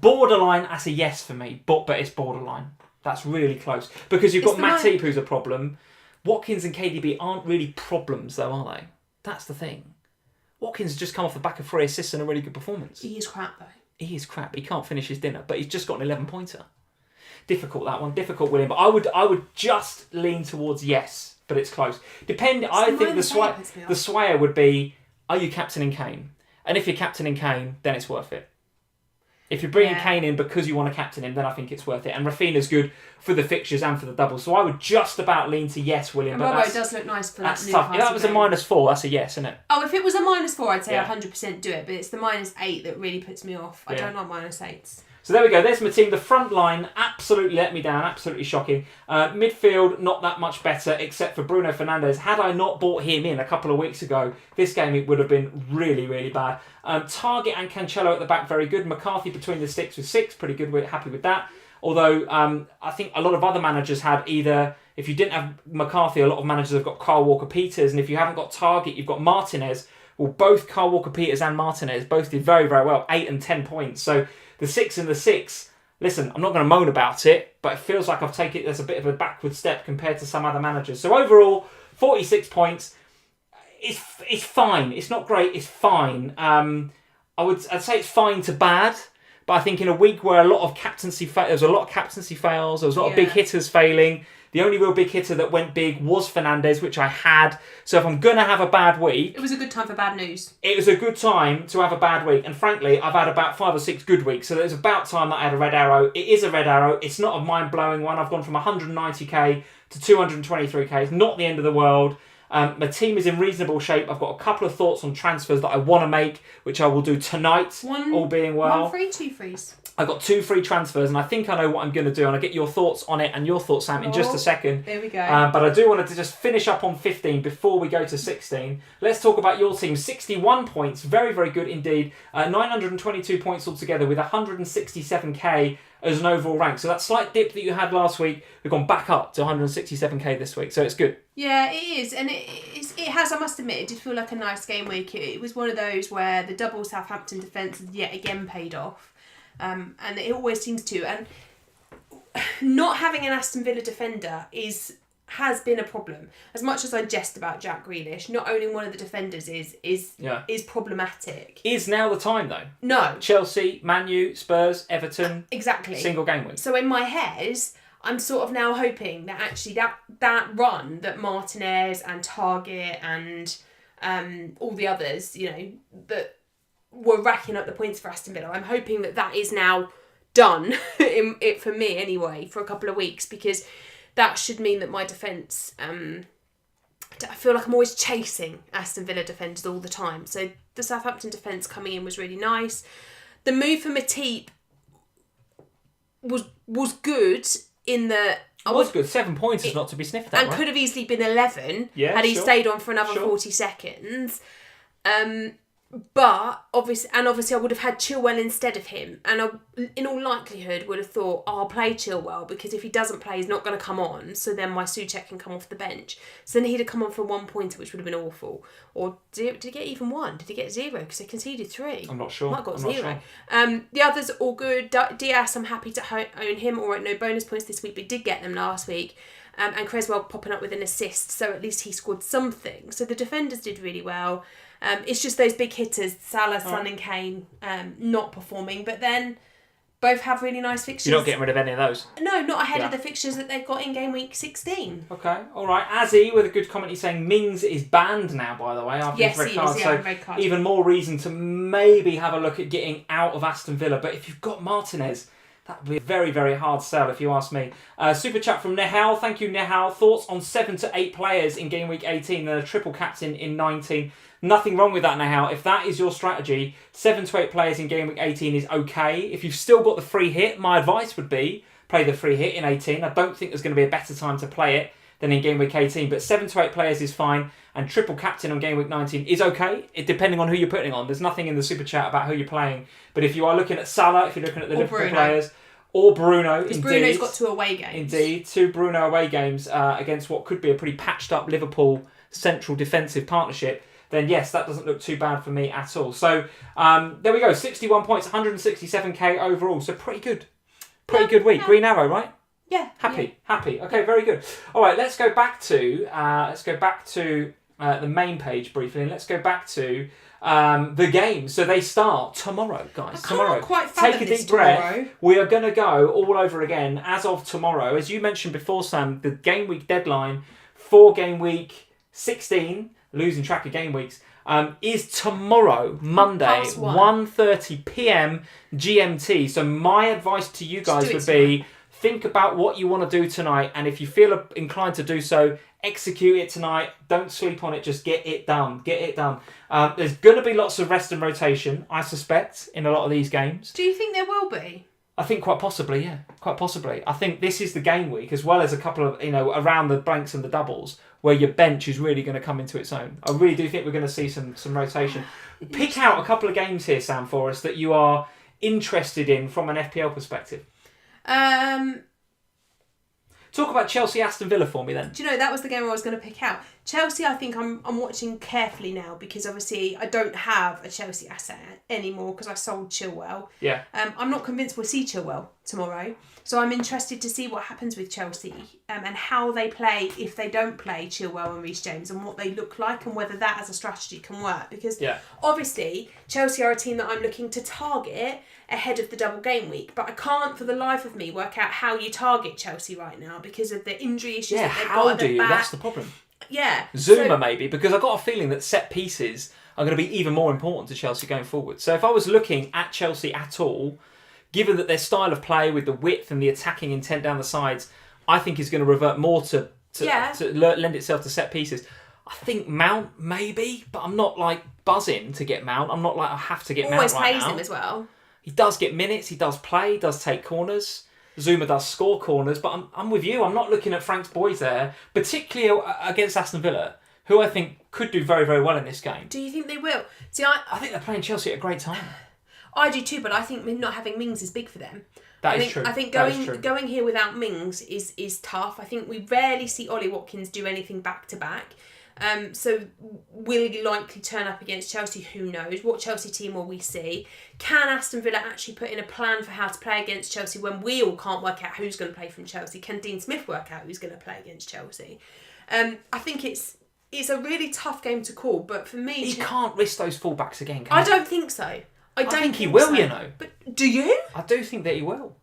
Borderline, that's a yes for me. But it's borderline. That's really close. Because you've got Matip, who's a problem. Watkins and KDB aren't really problems, though, are they? That's the thing. Watkins has just come off the back of 3 assists and a really good performance. He is crap though. He is crap. He can't finish his dinner, but he's just got an 11-pointer. Difficult, that one. Difficult, William. But I would just lean towards yes, but it's close. I think the swayer would be, are you captaining Kane? And if you're captaining Kane, then it's worth it. If you're bringing Kane in because you want to captain him, then I think it's worth it. And Rafinha's good for the fixtures and for the double. So I would just about lean to yes, William. And Robbo does look nice for that. That's tough. If that was a -4, that's a yes, isn't it? Oh, if it was a -4, I'd say Yeah. 100% do it. But it's the -8 that really puts me off. I Yeah. don't like -8s. So there we go. There's my team. The front line absolutely let me down. Absolutely shocking. Midfield, not that much better, except for Bruno Fernandes. Had I not bought him in a couple of weeks ago, this game it would have been really, really bad. Target and Cancelo at the back, very good. McCarthy between the sticks with 6, pretty good. We're happy with that. Although I think a lot of other managers had either, if you didn't have McCarthy, a lot of managers have got Kyle Walker-Peters, and if you haven't got Target, you've got Martinez. Well, both Kyle Walker-Peters and Martinez both did very, very well, 8 and 10 points. So the 6 and the 6, listen, I'm not going to moan about it, but it feels like I've taken it as a bit of a backward step compared to some other managers. So overall, 46 points. It's fine. It's not great. It's fine. I'd say it's fine to bad. But I think in a week where there was a lot of captaincy fails, there was a lot of big hitters failing. The only real big hitter that went big was Fernandes, which I had. So if I'm going to have a bad week... It was a good time for bad news. It was a good time to have a bad week. And frankly, I've had about 5 or 6 good weeks. So it was about time that I had a red arrow. It is a red arrow. It's not a mind-blowing one. I've gone from 190k to 223k. It's not the end of the world. My team is in reasonable shape. I've got a couple of thoughts on transfers that I want to make, which I will do tonight, all being well. 1 free, 2 frees. I've got 2 free transfers, and I think I know what I'm going to do, and I'll get your thoughts on it and your thoughts, Sam, in just a second. There we go. But I do want to just finish up on 15 before we go to 16. Let's talk about your team. 61 points, very, very good indeed. 922 points altogether with 167k as an overall rank. So that slight dip that you had last week, we've gone back up to 167k this week, so it's good. Yeah, it is, and it has, I must admit, it did feel like a nice game week. It was one of those where the double Southampton defence yet again paid off. And it always seems to. And not having an Aston Villa defender has been a problem. As much as I jest about Jack Grealish, not owning one of the defenders is problematic. Is now the time though? No. Chelsea, Man U, Spurs, Everton. Exactly. Single game week. So in my head, I'm sort of now hoping that actually that run that Martinez and Target and all the others, that were racking up the points for Aston Villa. I'm hoping that is now done, for me anyway, for a couple of weeks, because that should mean that my defence, I feel like I'm always chasing Aston Villa defenders all the time. So the Southampton defence coming in was really nice. The move for Matip was good in that... It was good. 7 points is not to be sniffed at, and could have easily been 11 had he stayed on for another 40 seconds. But obviously I would have had Chilwell instead of him, and I, in all likelihood, would have thought, I'll play Chilwell because if he doesn't play, he's not going to come on. So then my Souček can come off the bench. So then he'd have come on for 1 pointer, which would have been awful. Or did he get even 1? Did he get 0? Because they conceded 3. I'm not sure. Might have got I'm 0. not sure. The others are all good. Diaz, I'm happy to own him. All right, no bonus points this week, but did get them last week. And Creswell popping up with an assist, so at least he scored something. So the defenders did really well. It's just those big hitters, Salah, Son and Kane, not performing. But then both have really nice fixtures. You're not getting rid of any of those? No, not ahead of the fixtures that they've got in game week 16. Okay, all right. Azzy with a good comment. He's saying Mings is banned now, by the way, after his red card. So red card. even more reason to maybe have a look at getting out of Aston Villa. But if you've got Martinez, that would be a very, very hard sell if you ask me. Super chat from Nehal. Thank you, Nehal. Thoughts on 7 to 8 players in game week 18 and a triple captain in 19? Nothing wrong with that, Nehal. If that is your strategy, 7 to 8 players in game week 18 is okay. If you've still got the free hit, my advice would be play the free hit in 18. I don't think there's going to be a better time to play it than in game week 18. But 7 to 8 players is fine. And triple captain on game week 19 is okay, depending on who you're putting on. There's nothing in the super chat about who you're playing. But if you are looking at Salah, if you're looking at the Liverpool players, or Bruno, because Bruno's got 2 away games. Indeed, 2 Bruno away games against what could be a pretty patched up Liverpool central defensive partnership, then yes, that doesn't look too bad for me at all. So there we go, 61 points, 167k overall. So pretty good. Pretty good week. Green arrow, right? Yeah. Happy. Okay, very good. All right, let's go back to the main page briefly, and let's go back to the game. So they start tomorrow, guys. Tomorrow. Take a deep breath. We are going to go all over again as of tomorrow. As you mentioned before, Sam, the game week deadline for game week 16, losing track of game weeks, is tomorrow, Monday, 1:30 p.m. GMT. So my advice to you guys would be, think about what you want to do tonight, and if you feel inclined to do so, execute it tonight. Don't sleep on it. Just get it done. There's going to be lots of rest and rotation, I suspect, in a lot of these games. Do you think there will be? I think quite possibly, yeah. Quite possibly. I think this is the game week, as well as a couple of, around the blanks and the doubles, where your bench is really going to come into its own. I really do think we're going to see some rotation. Pick out a couple of games here, Sam, for us that you are interested in from an FPL perspective. Talk about Chelsea Aston Villa for me then. Do you know, that was the game I was going to pick out. Chelsea, I think I'm watching carefully now, because obviously I don't have a Chelsea asset anymore because I sold Chilwell. Yeah. I'm not convinced we'll see Chilwell tomorrow. So I'm interested to see what happens with Chelsea and how they play if they don't play Chilwell and Reece James, and what they look like, and whether that as a strategy can work. Because obviously Chelsea are a team that I'm looking to target ahead of the double game week, but I can't for the life of me work out how you target Chelsea right now because of the injury issues that they've got at the back. That's the problem. Yeah. Zuma maybe, because I've got a feeling that set pieces are going to be even more important to Chelsea going forward. So if I was looking at Chelsea at all, given that their style of play with the width and the attacking intent down the sides, I think is going to revert more to lend itself to set pieces. I think Mount maybe, but I'm not buzzing to get Mount. I'm not I have to get Mount right now. Always plays him as well. He does get minutes, he does play, he does take corners. Zuma does score corners, but I'm with you. I'm not looking at Frank's boys there, particularly against Aston Villa, who I think could do very, very well in this game. Do you think they will? See, I think they're playing Chelsea at a great time. I do too, but I think not having Mings is big for them. That is true. I think going here without Mings is tough. I think we rarely see Ollie Watkins do anything back to back. So will he likely turn up against Chelsea? Who knows? What Chelsea team will we see? Can Aston Villa actually put in a plan for how to play against Chelsea when we all can't work out who's going to play from Chelsea? Can Dean Smith work out who's going to play against Chelsea? I think it's a really tough game to call, but for me... He can't risk those fullbacks again, can I he? don't think so. I don't think he will, so. But do you? I do think that he will.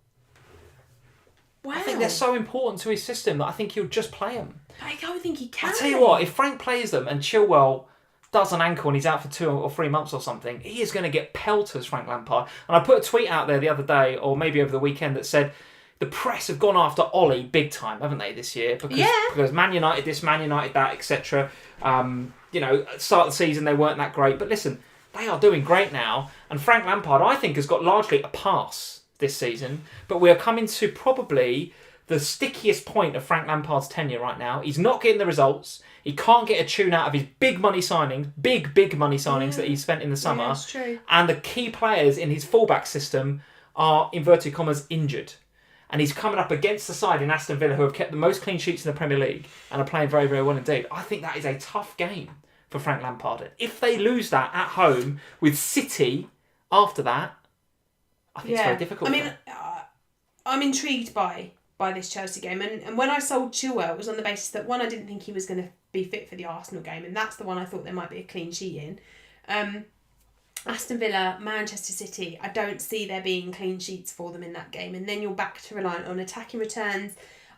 Wow. I think they're so important to his system that I think he'll just play them. I don't think he can. I'll tell you what, if Frank plays them and Chilwell does an ankle and he's out for 2 or 3 months or something, he is going to get pelters, Frank Lampard. And I put a tweet out there the other day, or maybe over the weekend, that said the press have gone after Ollie big time, haven't they, this year? Because Man United this, Man United that, etc. Start of the season they weren't that great. But listen, they are doing great now. And Frank Lampard, I think, has got largely a pass this season. But we are coming to probably the stickiest point of Frank Lampard's tenure right now. He's not getting the results. He can't get a tune out of his big money signings, big money signings that he spent in the summer. Yeah, that's true. And the key players in his fullback system are, inverted commas, injured. And he's coming up against the side in Aston Villa who have kept the most clean sheets in the Premier League and are playing very, very well indeed. I think that is a tough game for Frank Lampard. If they lose that at home with City after that, I think it's very difficult. I mean, I'm intrigued by this Chelsea game. And when I sold Chilwell, it was on the basis that, one, I didn't think he was going to be fit for the Arsenal game. And that's the one I thought there might be a clean sheet in. Aston Villa, Manchester City, I don't see there being clean sheets for them in that game. And then you're back to reliant on attacking returns.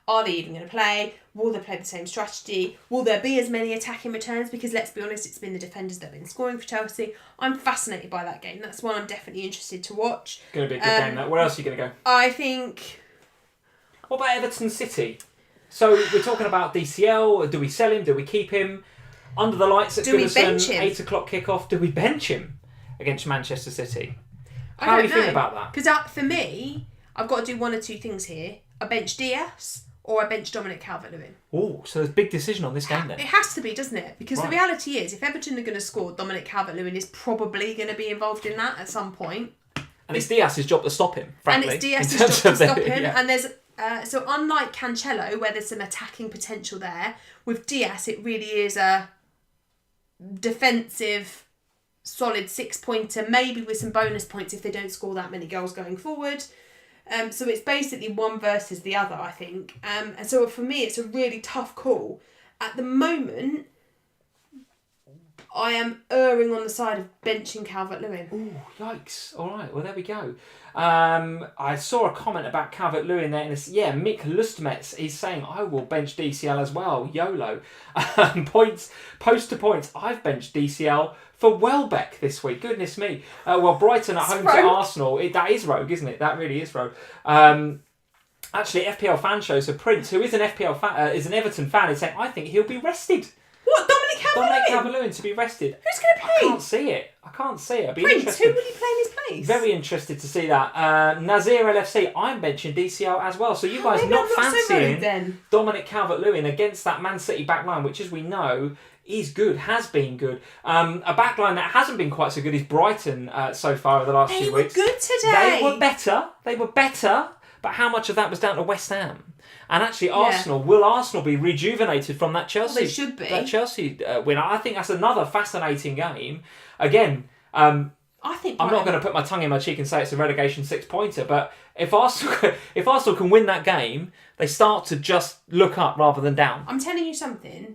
Are they even going to play? Will they play the same strategy? Will there be as many attacking returns? Because let's be honest, it's been the defenders that have been scoring for Chelsea. I'm fascinated by that game. That's one I'm definitely interested to watch. Going to be a good game. Where else are you going to go? I think... What about Everton City? So we're talking about DCL. Do we sell him? Do we keep him? Under the lights at Goodison, 8 o'clock kickoff. Do we bench him against Manchester City? How are you feeling about that? Because for me, I've got to do one or two things here. I bench Diaz or I bench Dominic Calvert-Lewin. Oh, so there's a big decision on this game then. It has to be, doesn't it? Because the reality is, if Everton are going to score, Dominic Calvert-Lewin is probably going to be involved in that at some point. And it's Diaz's job to stop him, frankly. And it's Diaz's job to stop him. Yeah. And there's... so unlike Cancelo, where there's some attacking potential there, with Diaz it really is a defensive, solid 6-pointer, maybe with some bonus points if they don't score that many goals going forward. So it's basically one versus the other, I think. And so for me, it's a really tough call. At the moment, I am erring on the side of benching Calvert-Lewin. Oh, yikes. All right, well, there we go. I saw a comment about Calvert-Lewin there. And Mick Lustmetz is saying, I will bench DCL as well. YOLO. Points, post to points. I've benched DCL for Welbeck this week. Goodness me. Brighton at home to Arsenal. That is rogue, isn't it? That really is rogue. Actually, FPL fan show. So Prince, who is an is an Everton fan, is saying, I think he'll be rested. What? Dominic Calvert-Lewin? Dominic Calvert-Lewin to be rested. Who's going to play? I can't see it. Prince, who will he play in his place? Very interested to see that. Nazir LFC, I'm benching DCL as well. So you guys not fancying Dominic Calvert-Lewin against that Man City back line, which as we know is good, has been good. A back line that hasn't been quite so good is Brighton so far over the last few weeks. They were good today. They were better. But how much of that was down to West Ham? And actually, will Arsenal be rejuvenated from that Chelsea? Well, they should be. That Chelsea win. I think that's another fascinating game. Again, I think I'm not going to put my tongue in my cheek and say it's a relegation 6-pointer, but if Arsenal can win that game, they start to just look up rather than down. I'm telling you something.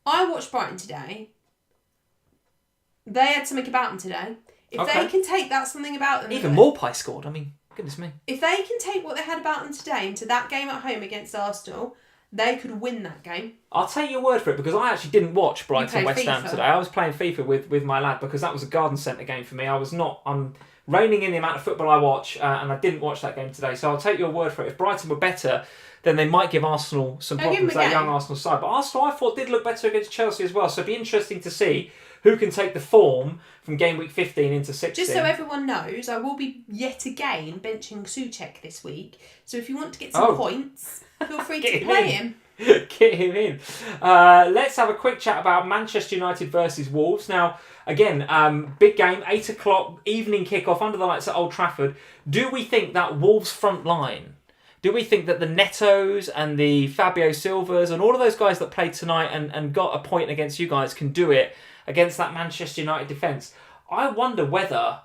I watched Brighton today. They had something about them today. If they can take that something about them... Even Morpie scored, I mean... Goodness me. If they can take what they had about them today into that game at home against Arsenal, they could win that game. I'll take your word for it because I actually didn't watch Brighton West Ham today. I was playing FIFA with my lad because that was a garden centre game for me. I'm reining in the amount of football I watch and I didn't watch that game today. So I'll take your word for it. If Brighton were better, then they might give Arsenal some problems, that young Arsenal side. But Arsenal, I thought, did look better against Chelsea as well. So it'd be interesting to see who can take the form from Gameweek 15 into 16. Just so everyone knows, I will be yet again benching Souček this week. So if you want to get some points, feel free to play him. Get him in. Let's have a quick chat about Manchester United versus Wolves. Now, again, big game, 8 o'clock, evening kickoff under the lights at Old Trafford. Do we think that Wolves front line, do we think that the Netos and the Fabio Silvas and all of those guys that played tonight and got a point against you guys can do it against that Manchester United defence? I wonder whether...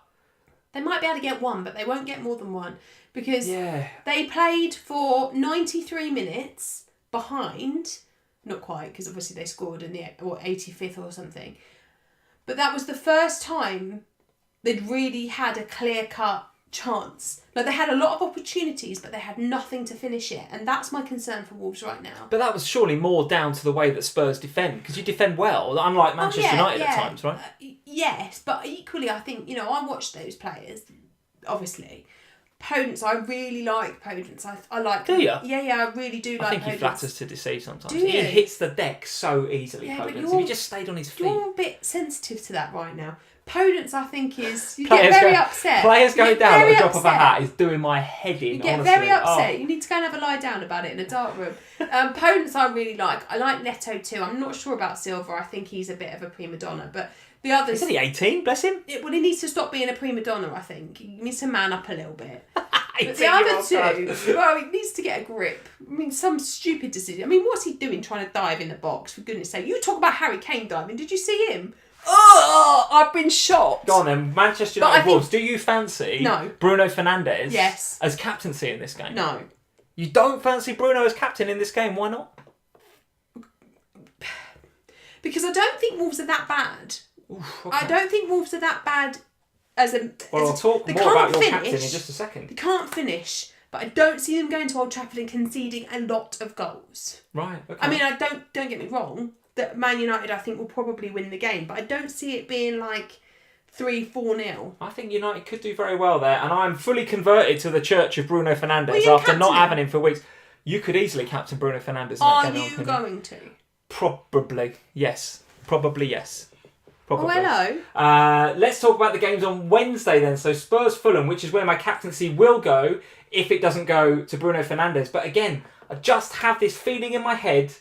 They might be able to get one, but they won't get more than one. Because they played for 93 minutes behind. Not quite, because obviously they scored in the 85th or something. But that was the first time they'd really had a clear-cut chance. Like, they had a lot of opportunities, but they had nothing to finish it. And that's my concern for Wolves right now. But that was surely more down to the way that Spurs defend, because you defend well, unlike Manchester United at times, right? Yes, but equally, I think, I watched those players, obviously. Podence, I really like Podence. I like... Do you? Yeah, I really do like Podence. I think he flatters to deceive sometimes. Do you? He hits the deck so easily, Podence. If he just stayed on his feet. You're a bit sensitive to that right now. Podence, I think, is... You get very upset. Players going down at the drop of a hat is doing my head in, You get very upset. You need to go and have a lie down about it in a dark room. Podence I really like. I like Neto too. I'm not sure about Silva. I think he's a bit of a prima donna. But the others... Isn't he 18? Bless him. Well, he needs to stop being a prima donna, I think. He needs to man up a little bit. But the other two, well, he needs to get a grip. I mean, some stupid decision. I mean, what's he doing trying to dive in the box, for goodness sake? You talk about Harry Kane diving. Did you see him? Oh, I've been shocked. Go on then, Manchester United Wolves. Do you fancy Bruno Fernandes as captaincy in this game? No. You don't fancy Bruno as captain in this game? Why not? Because I don't think Wolves are that bad. Oof, okay. I don't think Wolves are that bad Well, I'll talk more about your captain in just a second. They can't finish, but I don't see them going to Old Trafford and conceding a lot of goals. Right. Okay. I mean, don't get me wrong. That Man United, I think, will probably win the game, but I don't see it being like 3-4-0. I think United could do very well there, and I'm fully converted to the church of Bruno Fernandes after not having him for weeks. You could easily captain Bruno Fernandes. Are you going to? Probably yes. Probably. Oh, hello. Let's talk about the games on Wednesday then. So Spurs Fulham, which is where my captaincy will go if it doesn't go to Bruno Fernandes. But again, I just have this feeling in my head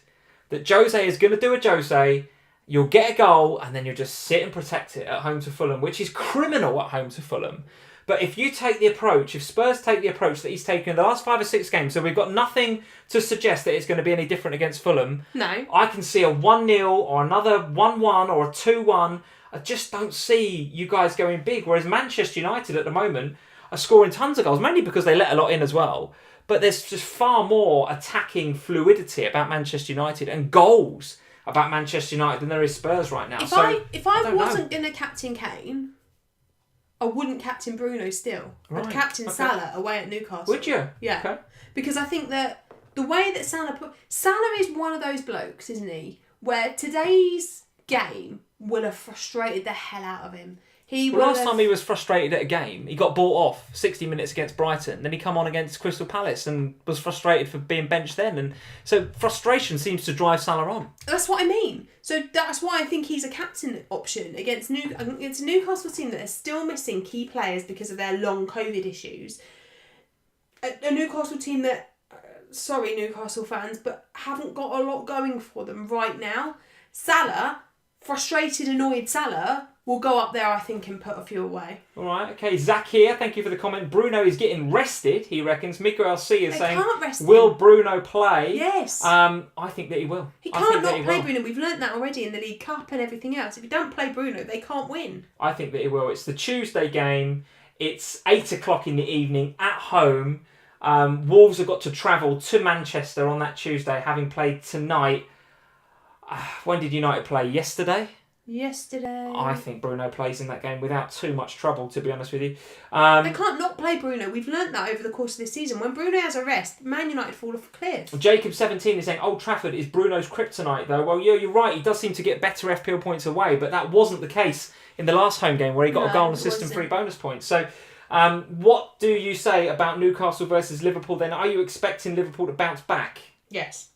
that Jose is going to do a Jose. You'll get a goal and then you'll just sit and protect it at home to Fulham, which is criminal at home to Fulham. But if you take the approach, if Spurs take the approach that he's taken in the last 5 or 6 games, so we've got nothing to suggest that it's going to be any different against Fulham. No. I can see a 1-0 or another 1-1 or a 2-1. I just don't see you guys going big. Whereas Manchester United at the moment are scoring tons of goals, mainly because they let a lot in as well. But there's just far more attacking fluidity about Manchester United and goals about Manchester United than there is Spurs right now. If I wasn't going to captain Kane, I wouldn't captain Bruno still. Right. I'd captain Salah away at Newcastle. Would you? Yeah. Okay. Because I think that the way that Salah is one of those blokes, isn't he? Where today's game will have frustrated the hell out of him. Last time he was frustrated at a game, he got bought off 60 minutes against Brighton. Then he come on against Crystal Palace and was frustrated for being benched then. And so frustration seems to drive Salah on. That's what I mean. So that's why I think he's a captain option against a Newcastle team that are still missing key players because of their long COVID issues. A Newcastle team that, sorry Newcastle fans, but haven't got a lot going for them right now. Salah, frustrated, annoyed Salah, will go up there, I think, and put a few away. All right, okay. Zach here, thank you for the comment. Bruno is getting rested, he reckons. Mikael C is saying, will Bruno play? Yes. I think that he will. He can't not play Bruno. We've learnt that already in the League Cup and everything else. If you don't play Bruno, they can't win. I think that he will. It's the Tuesday game. It's 8 o'clock in the evening at home. Wolves have got to travel to Manchester on that Tuesday, having played tonight. When did United play? Yesterday? I think Bruno plays in that game without too much trouble, to be honest with you. They can't not play Bruno. We've learnt that over the course of this season. When Bruno has a rest, Man United fall off a cliff. Jacob17 is saying Old Trafford is Bruno's kryptonite, though. Well, yeah, you're right. He does seem to get better FPL points away, but that wasn't the case in the last home game where he got a goal and assist and 3 bonus points. So what do you say about Newcastle versus Liverpool then? Are you expecting Liverpool to bounce back? Yes.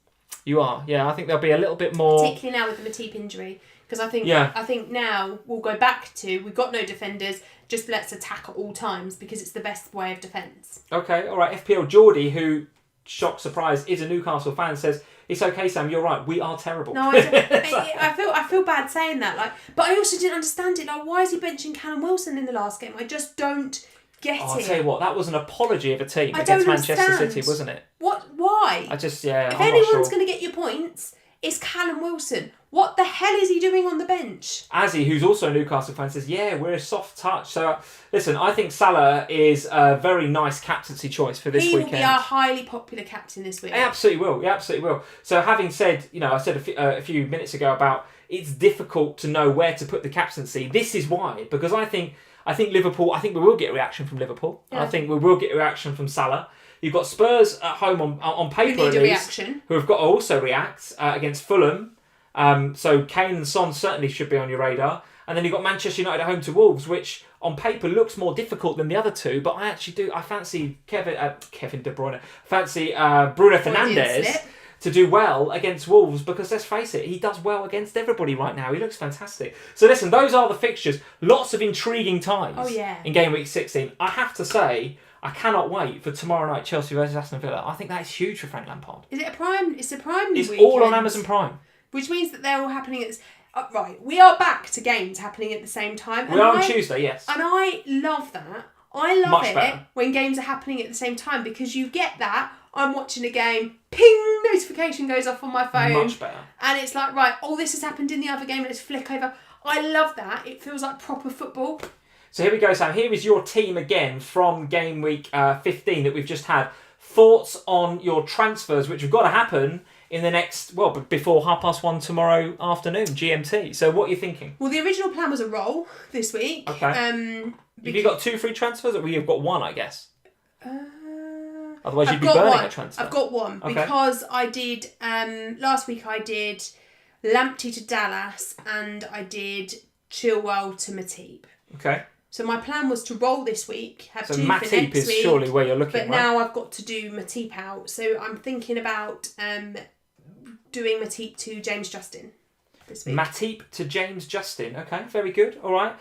You are? Yeah, I think there'll be a little bit more... Particularly now with the Matip injury. Because I think now we'll go back to, we've got no defenders, just let's attack at all times because it's the best way of defence. Okay, all right. FPL Geordie, who, shock, surprise, is a Newcastle fan, says, it's okay, Sam, you're right, we are terrible. No, I feel bad saying that. But I also didn't understand it. Like, why is he benching Callum Wilson in the last game? I just don't get it. I'll tell you what, that was an apology of a team against Manchester City, wasn't it? What? Why? If anyone's going to get your points, it's Callum Wilson. What the hell is he doing on the bench? Azzy, who's also a Newcastle fan, says, yeah, we're a soft touch. So, listen, I think Salah is a very nice captaincy choice for this weekend. He will be our highly popular captain this week. He absolutely will. So, having said, I said a few minutes ago about it's difficult to know where to put the captaincy. This is why. Because I think Liverpool, I think we will get a reaction from Liverpool. Yeah. I think we will get a reaction from Salah. You've got Spurs at home on paper at least, who have got to also react against Fulham. So Kane and Son certainly should be on your radar. And then you've got Manchester United at home to Wolves, which on paper looks more difficult than the other two. But I fancy Kevin De Bruyne. Fancy Bruno Fernandes to do well against Wolves because let's face it, he does well against everybody right now. He looks fantastic. So listen, those are the fixtures. Lots of intriguing times in Gameweek 16. I have to say, I cannot wait for tomorrow night, Chelsea versus Aston Villa. I think that is huge for Frank Lampard. Is it a Prime? It's a Prime It's weekend, all on Amazon Prime. Which means that they're all happening at... right, we are back to games happening at the same time. We are on Tuesday, yes. And I love that. I love it when games are happening at the same time because you get that. I'm watching a game, ping, notification goes off on my phone. Much better. And it's like, right, this has happened in the other game, let's flick over. I love that. It feels like proper football. So here we go, Sam. Here is your team again from Game Week 15 that we've just had. Thoughts on your transfers, which have got to happen in the next, before 1:30 tomorrow afternoon, GMT. So what are you thinking? Well, the original plan was a roll this week. Okay. Have you got 2 free transfers, or you've got 1, I guess? Otherwise, you'd be burning a transfer. I've got 1 because I did last week. I did Lamptey to Dallas and I did Chilwell to Matip. Okay. So my plan was to roll this week, have 2 for next week. Matip is surely where you're looking, but now I've got to do Matip out. So I'm thinking about doing Matip to James Justin this week. Matip to James Justin. Okay, very good. All right.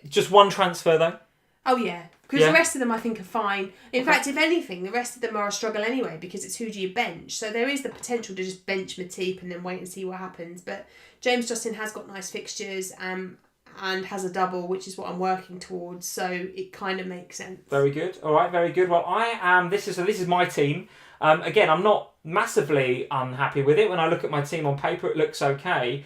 Just 1 transfer though. Oh yeah. Because the rest of them I think are fine. In fact, if anything, the rest of them are a struggle anyway because it's who do you bench. So there is the potential to just bench Matip and then wait and see what happens. But James Justin has got nice fixtures and has a double, which is what I'm working towards. So it kind of makes sense. Very good. All right, very good. Well, I am. This is my team. Again, I'm not massively unhappy with it. When I look at my team on paper, it looks okay.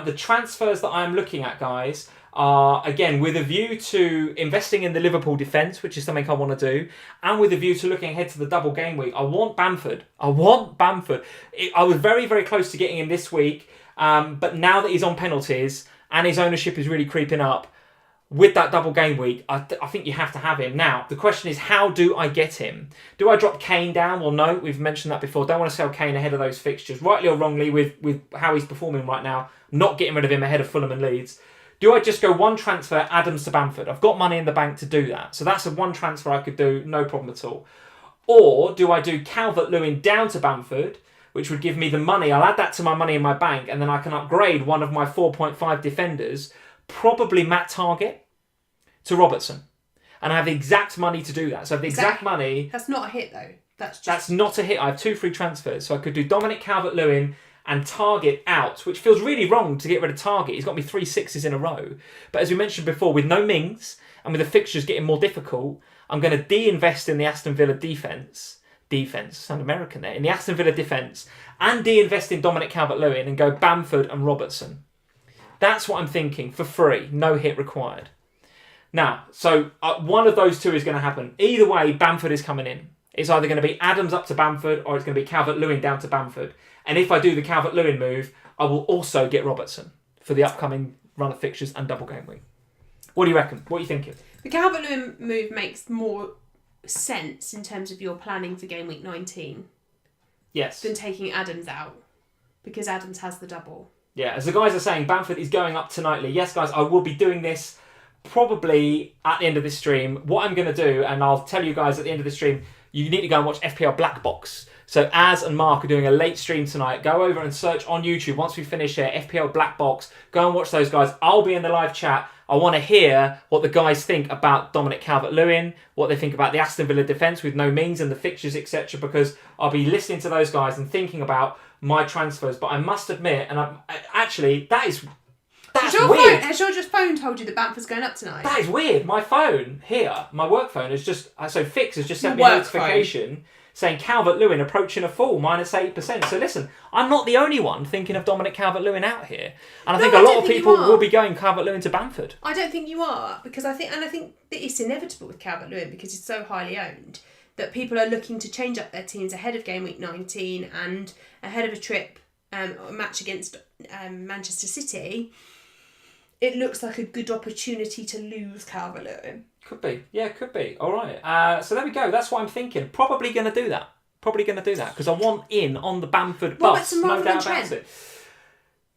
The transfers that I'm looking at, guys, are, again, with a view to investing in the Liverpool defence, which is something I want to do, and with a view to looking ahead to the double game week. I want Bamford. I was very, very close to getting him this week, but now that he's on penalties and his ownership is really creeping up, with that double game week, I think you have to have him. Now, the question is, how do I get him? Do I drop Kane down? Well, no, we've mentioned that before. Don't want to sell Kane ahead of those fixtures. Rightly or wrongly, with how he's performing right now, not getting rid of him ahead of Fulham and Leeds. Do I just go 1 transfer, Adams to Bamford? I've got money in the bank to do that. So that's a 1 transfer I could do, no problem at all. Or do I do Calvert-Lewin down to Bamford, which would give me the money. I'll add that to my money in my bank, and then I can upgrade one of my 4.5 defenders, probably Matt Target, to Robertson. And I have the exact money to do that. So I have the exact money. That's not a hit, though. That's not a hit. I have 2 free transfers. So I could do Dominic Calvert-Lewin and Target out, which feels really wrong to get rid of Target. He's got me 3 6s in a row. But as we mentioned before, with no Mings and with the fixtures getting more difficult, I'm going to de-invest in the Aston Villa defence. Sound American there. In the Aston Villa defence. And de-invest in Dominic Calvert-Lewin and go Bamford and Robertson. That's what I'm thinking, for free. No hit required. Now, so one of those 2 is going to happen. Either way, Bamford is coming in. It's either going to be Adams up to Bamford or it's going to be Calvert-Lewin down to Bamford. And if I do the Calvert-Lewin move, I will also get Robertson for the upcoming run of fixtures and double game week. What do you reckon? What are you thinking? The Calvert-Lewin move makes more sense in terms of your planning for game week 19. Yes. Than taking Adams out. Because Adams has the double. Yeah, as the guys are saying, Bamford is going up tonightly. Yes, guys, I will be doing this probably at the end of this stream. What I'm going to do, and I'll tell you guys at the end of the stream, you need to go and watch FPL Black Box. So Az and Mark are doing a late stream tonight. Go over and search on YouTube once we finish here, FPL Black Box. Go and watch those guys. I'll be in the live chat. I want to hear what the guys think about Dominic Calvert-Lewin, what they think about the Aston Villa defence with no Mings and the fixtures, etc. Because I'll be listening to those guys and thinking about my transfers. But I must admit, and that's weird. Has your phone told you that Bamford's going up tonight? That is weird. My phone here, my work phone, has just... So Fix has just sent me a notification saying Calvert-Lewin approaching a fall, -8%. So listen, I'm not the only one thinking of Dominic Calvert-Lewin out here. And I think a lot of people will be going Calvert-Lewin to Bamford. I don't think you are, because I think that it's inevitable with Calvert-Lewin because he's so highly owned that people are looking to change up their teams ahead of game week 19 and ahead of a trip, a match against Manchester City. It looks like a good opportunity to lose Calvert-Lewin. Could be. Yeah, could be. All right. So there we go. That's what I'm thinking. Probably going to do that. Because I want in on the Bamford bus. No doubt about it.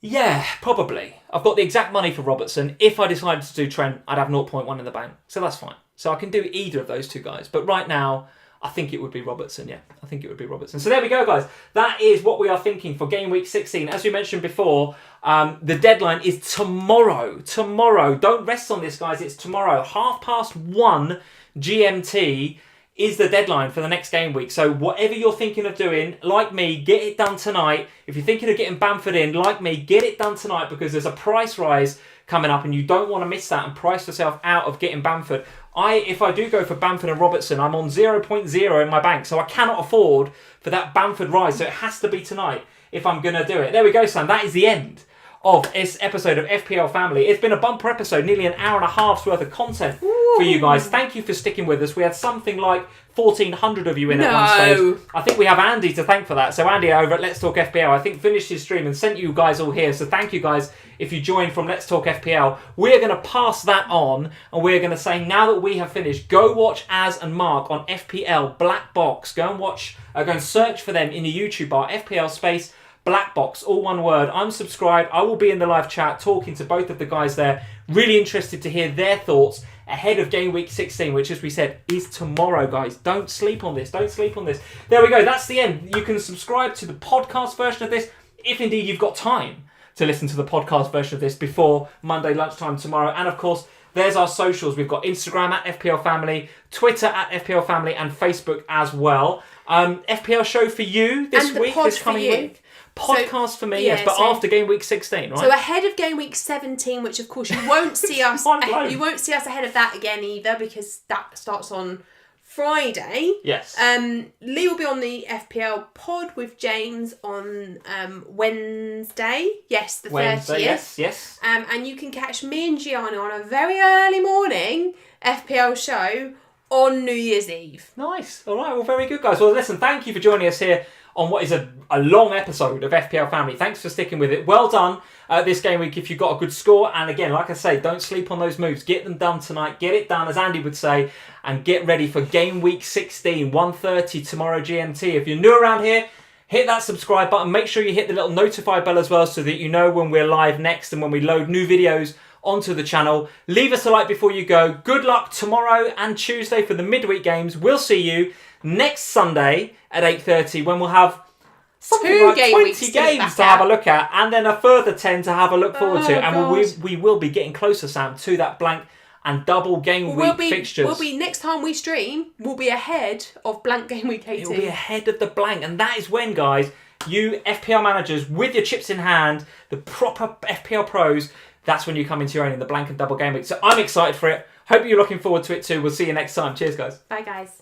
Yeah, probably. I've got the exact money for Robertson. If I decided to do Trent, I'd have 0.1 in the bank. So that's fine. So I can do either of those 2 guys. But right now, I think it would be Robertson, yeah. I think it would be Robertson. So there we go, guys. That is what we are thinking for Game Week 16. As we mentioned before, the deadline is tomorrow. Tomorrow. Don't rest on this, guys. It's tomorrow. 1:30 GMT is the deadline for the next game week. So whatever you're thinking of doing, like me, get it done tonight. If you're thinking of getting Bamford in, like me, get it done tonight because there's a price rise coming up and you don't want to miss that and price yourself out of getting Bamford. If I do go for Bamford and Robertson, I'm on 0.0 in my bank, so I cannot afford for that Bamford rise. So it has to be tonight if I'm going to do it. There we go, Sam. That is the end of this episode of FPL Family. It's been a bumper episode, nearly an hour and a half's worth of content for you guys. Thank you for sticking with us. We had something like 1,400 of you in at one stage. I think we have Andy to thank for that. So Andy over at Let's Talk FPL, I think finished his stream and sent you guys all here. So thank you guys if you joined from Let's Talk FPL. We're going to pass that on and we're going to say now that we have finished, go watch Az and Mark on FPL Black Box. Go and watch, go and search for them in the YouTube bar, FPL space Black Box, all one word. I'm subscribed. I will be in the live chat talking to both of the guys there. Really interested to hear their thoughts ahead of Game Week 16, which, as we said, is tomorrow, guys. Don't sleep on this. Don't sleep on this. There we go. That's the end. You can subscribe to the podcast version of this, if indeed you've got time to listen to the podcast version of this before Monday lunchtime tomorrow. And, of course, there's our socials. We've got Instagram at FPL Family, Twitter at FPL Family, and Facebook as well. FPL show for you this week, this coming week. Podcast for me, yes, but after Game Week 16, right? So ahead of Game Week 17, which of course you won't see us. You won't see us ahead of that again either, because that starts on Friday. Yes. Lee will be on the FPL pod with James on Wednesday. Yes, the 30th. Yes. And you can catch me and Gianna on a very early morning FPL show on New Year's Eve. Nice. All right. Well, very good, guys. Well, listen, thank you for joining us here on what is a long episode of FPL Family. Thanks for sticking with it. Well done this game week if you got a good score. And again, like I say, don't sleep on those moves. Get them done tonight. Get it done, as Andy would say, and get ready for Game Week 16, 1:30 tomorrow GMT. If you're new around here, hit that subscribe button. Make sure you hit the little notify bell as well so that you know when we're live next and when we load new videos onto the channel. Leave us a like before you go. Good luck tomorrow and Tuesday for the midweek games. We'll see you next Sunday at 8:30 when we'll have something like 20 games to have a look at and then a further 10 to have a look forward to. And we will be getting closer, Sam, to that blank and double game week fixtures. Next time we stream, we'll be ahead of blank game week 18. It'll be ahead of the blank, and that is when, guys, you FPL managers with your chips in hand, the proper FPL pros, that's when you come into your own in the blank and double game week. So I'm excited for it. Hope you're looking forward to it too. We'll see you next time. Cheers, guys. Bye, guys.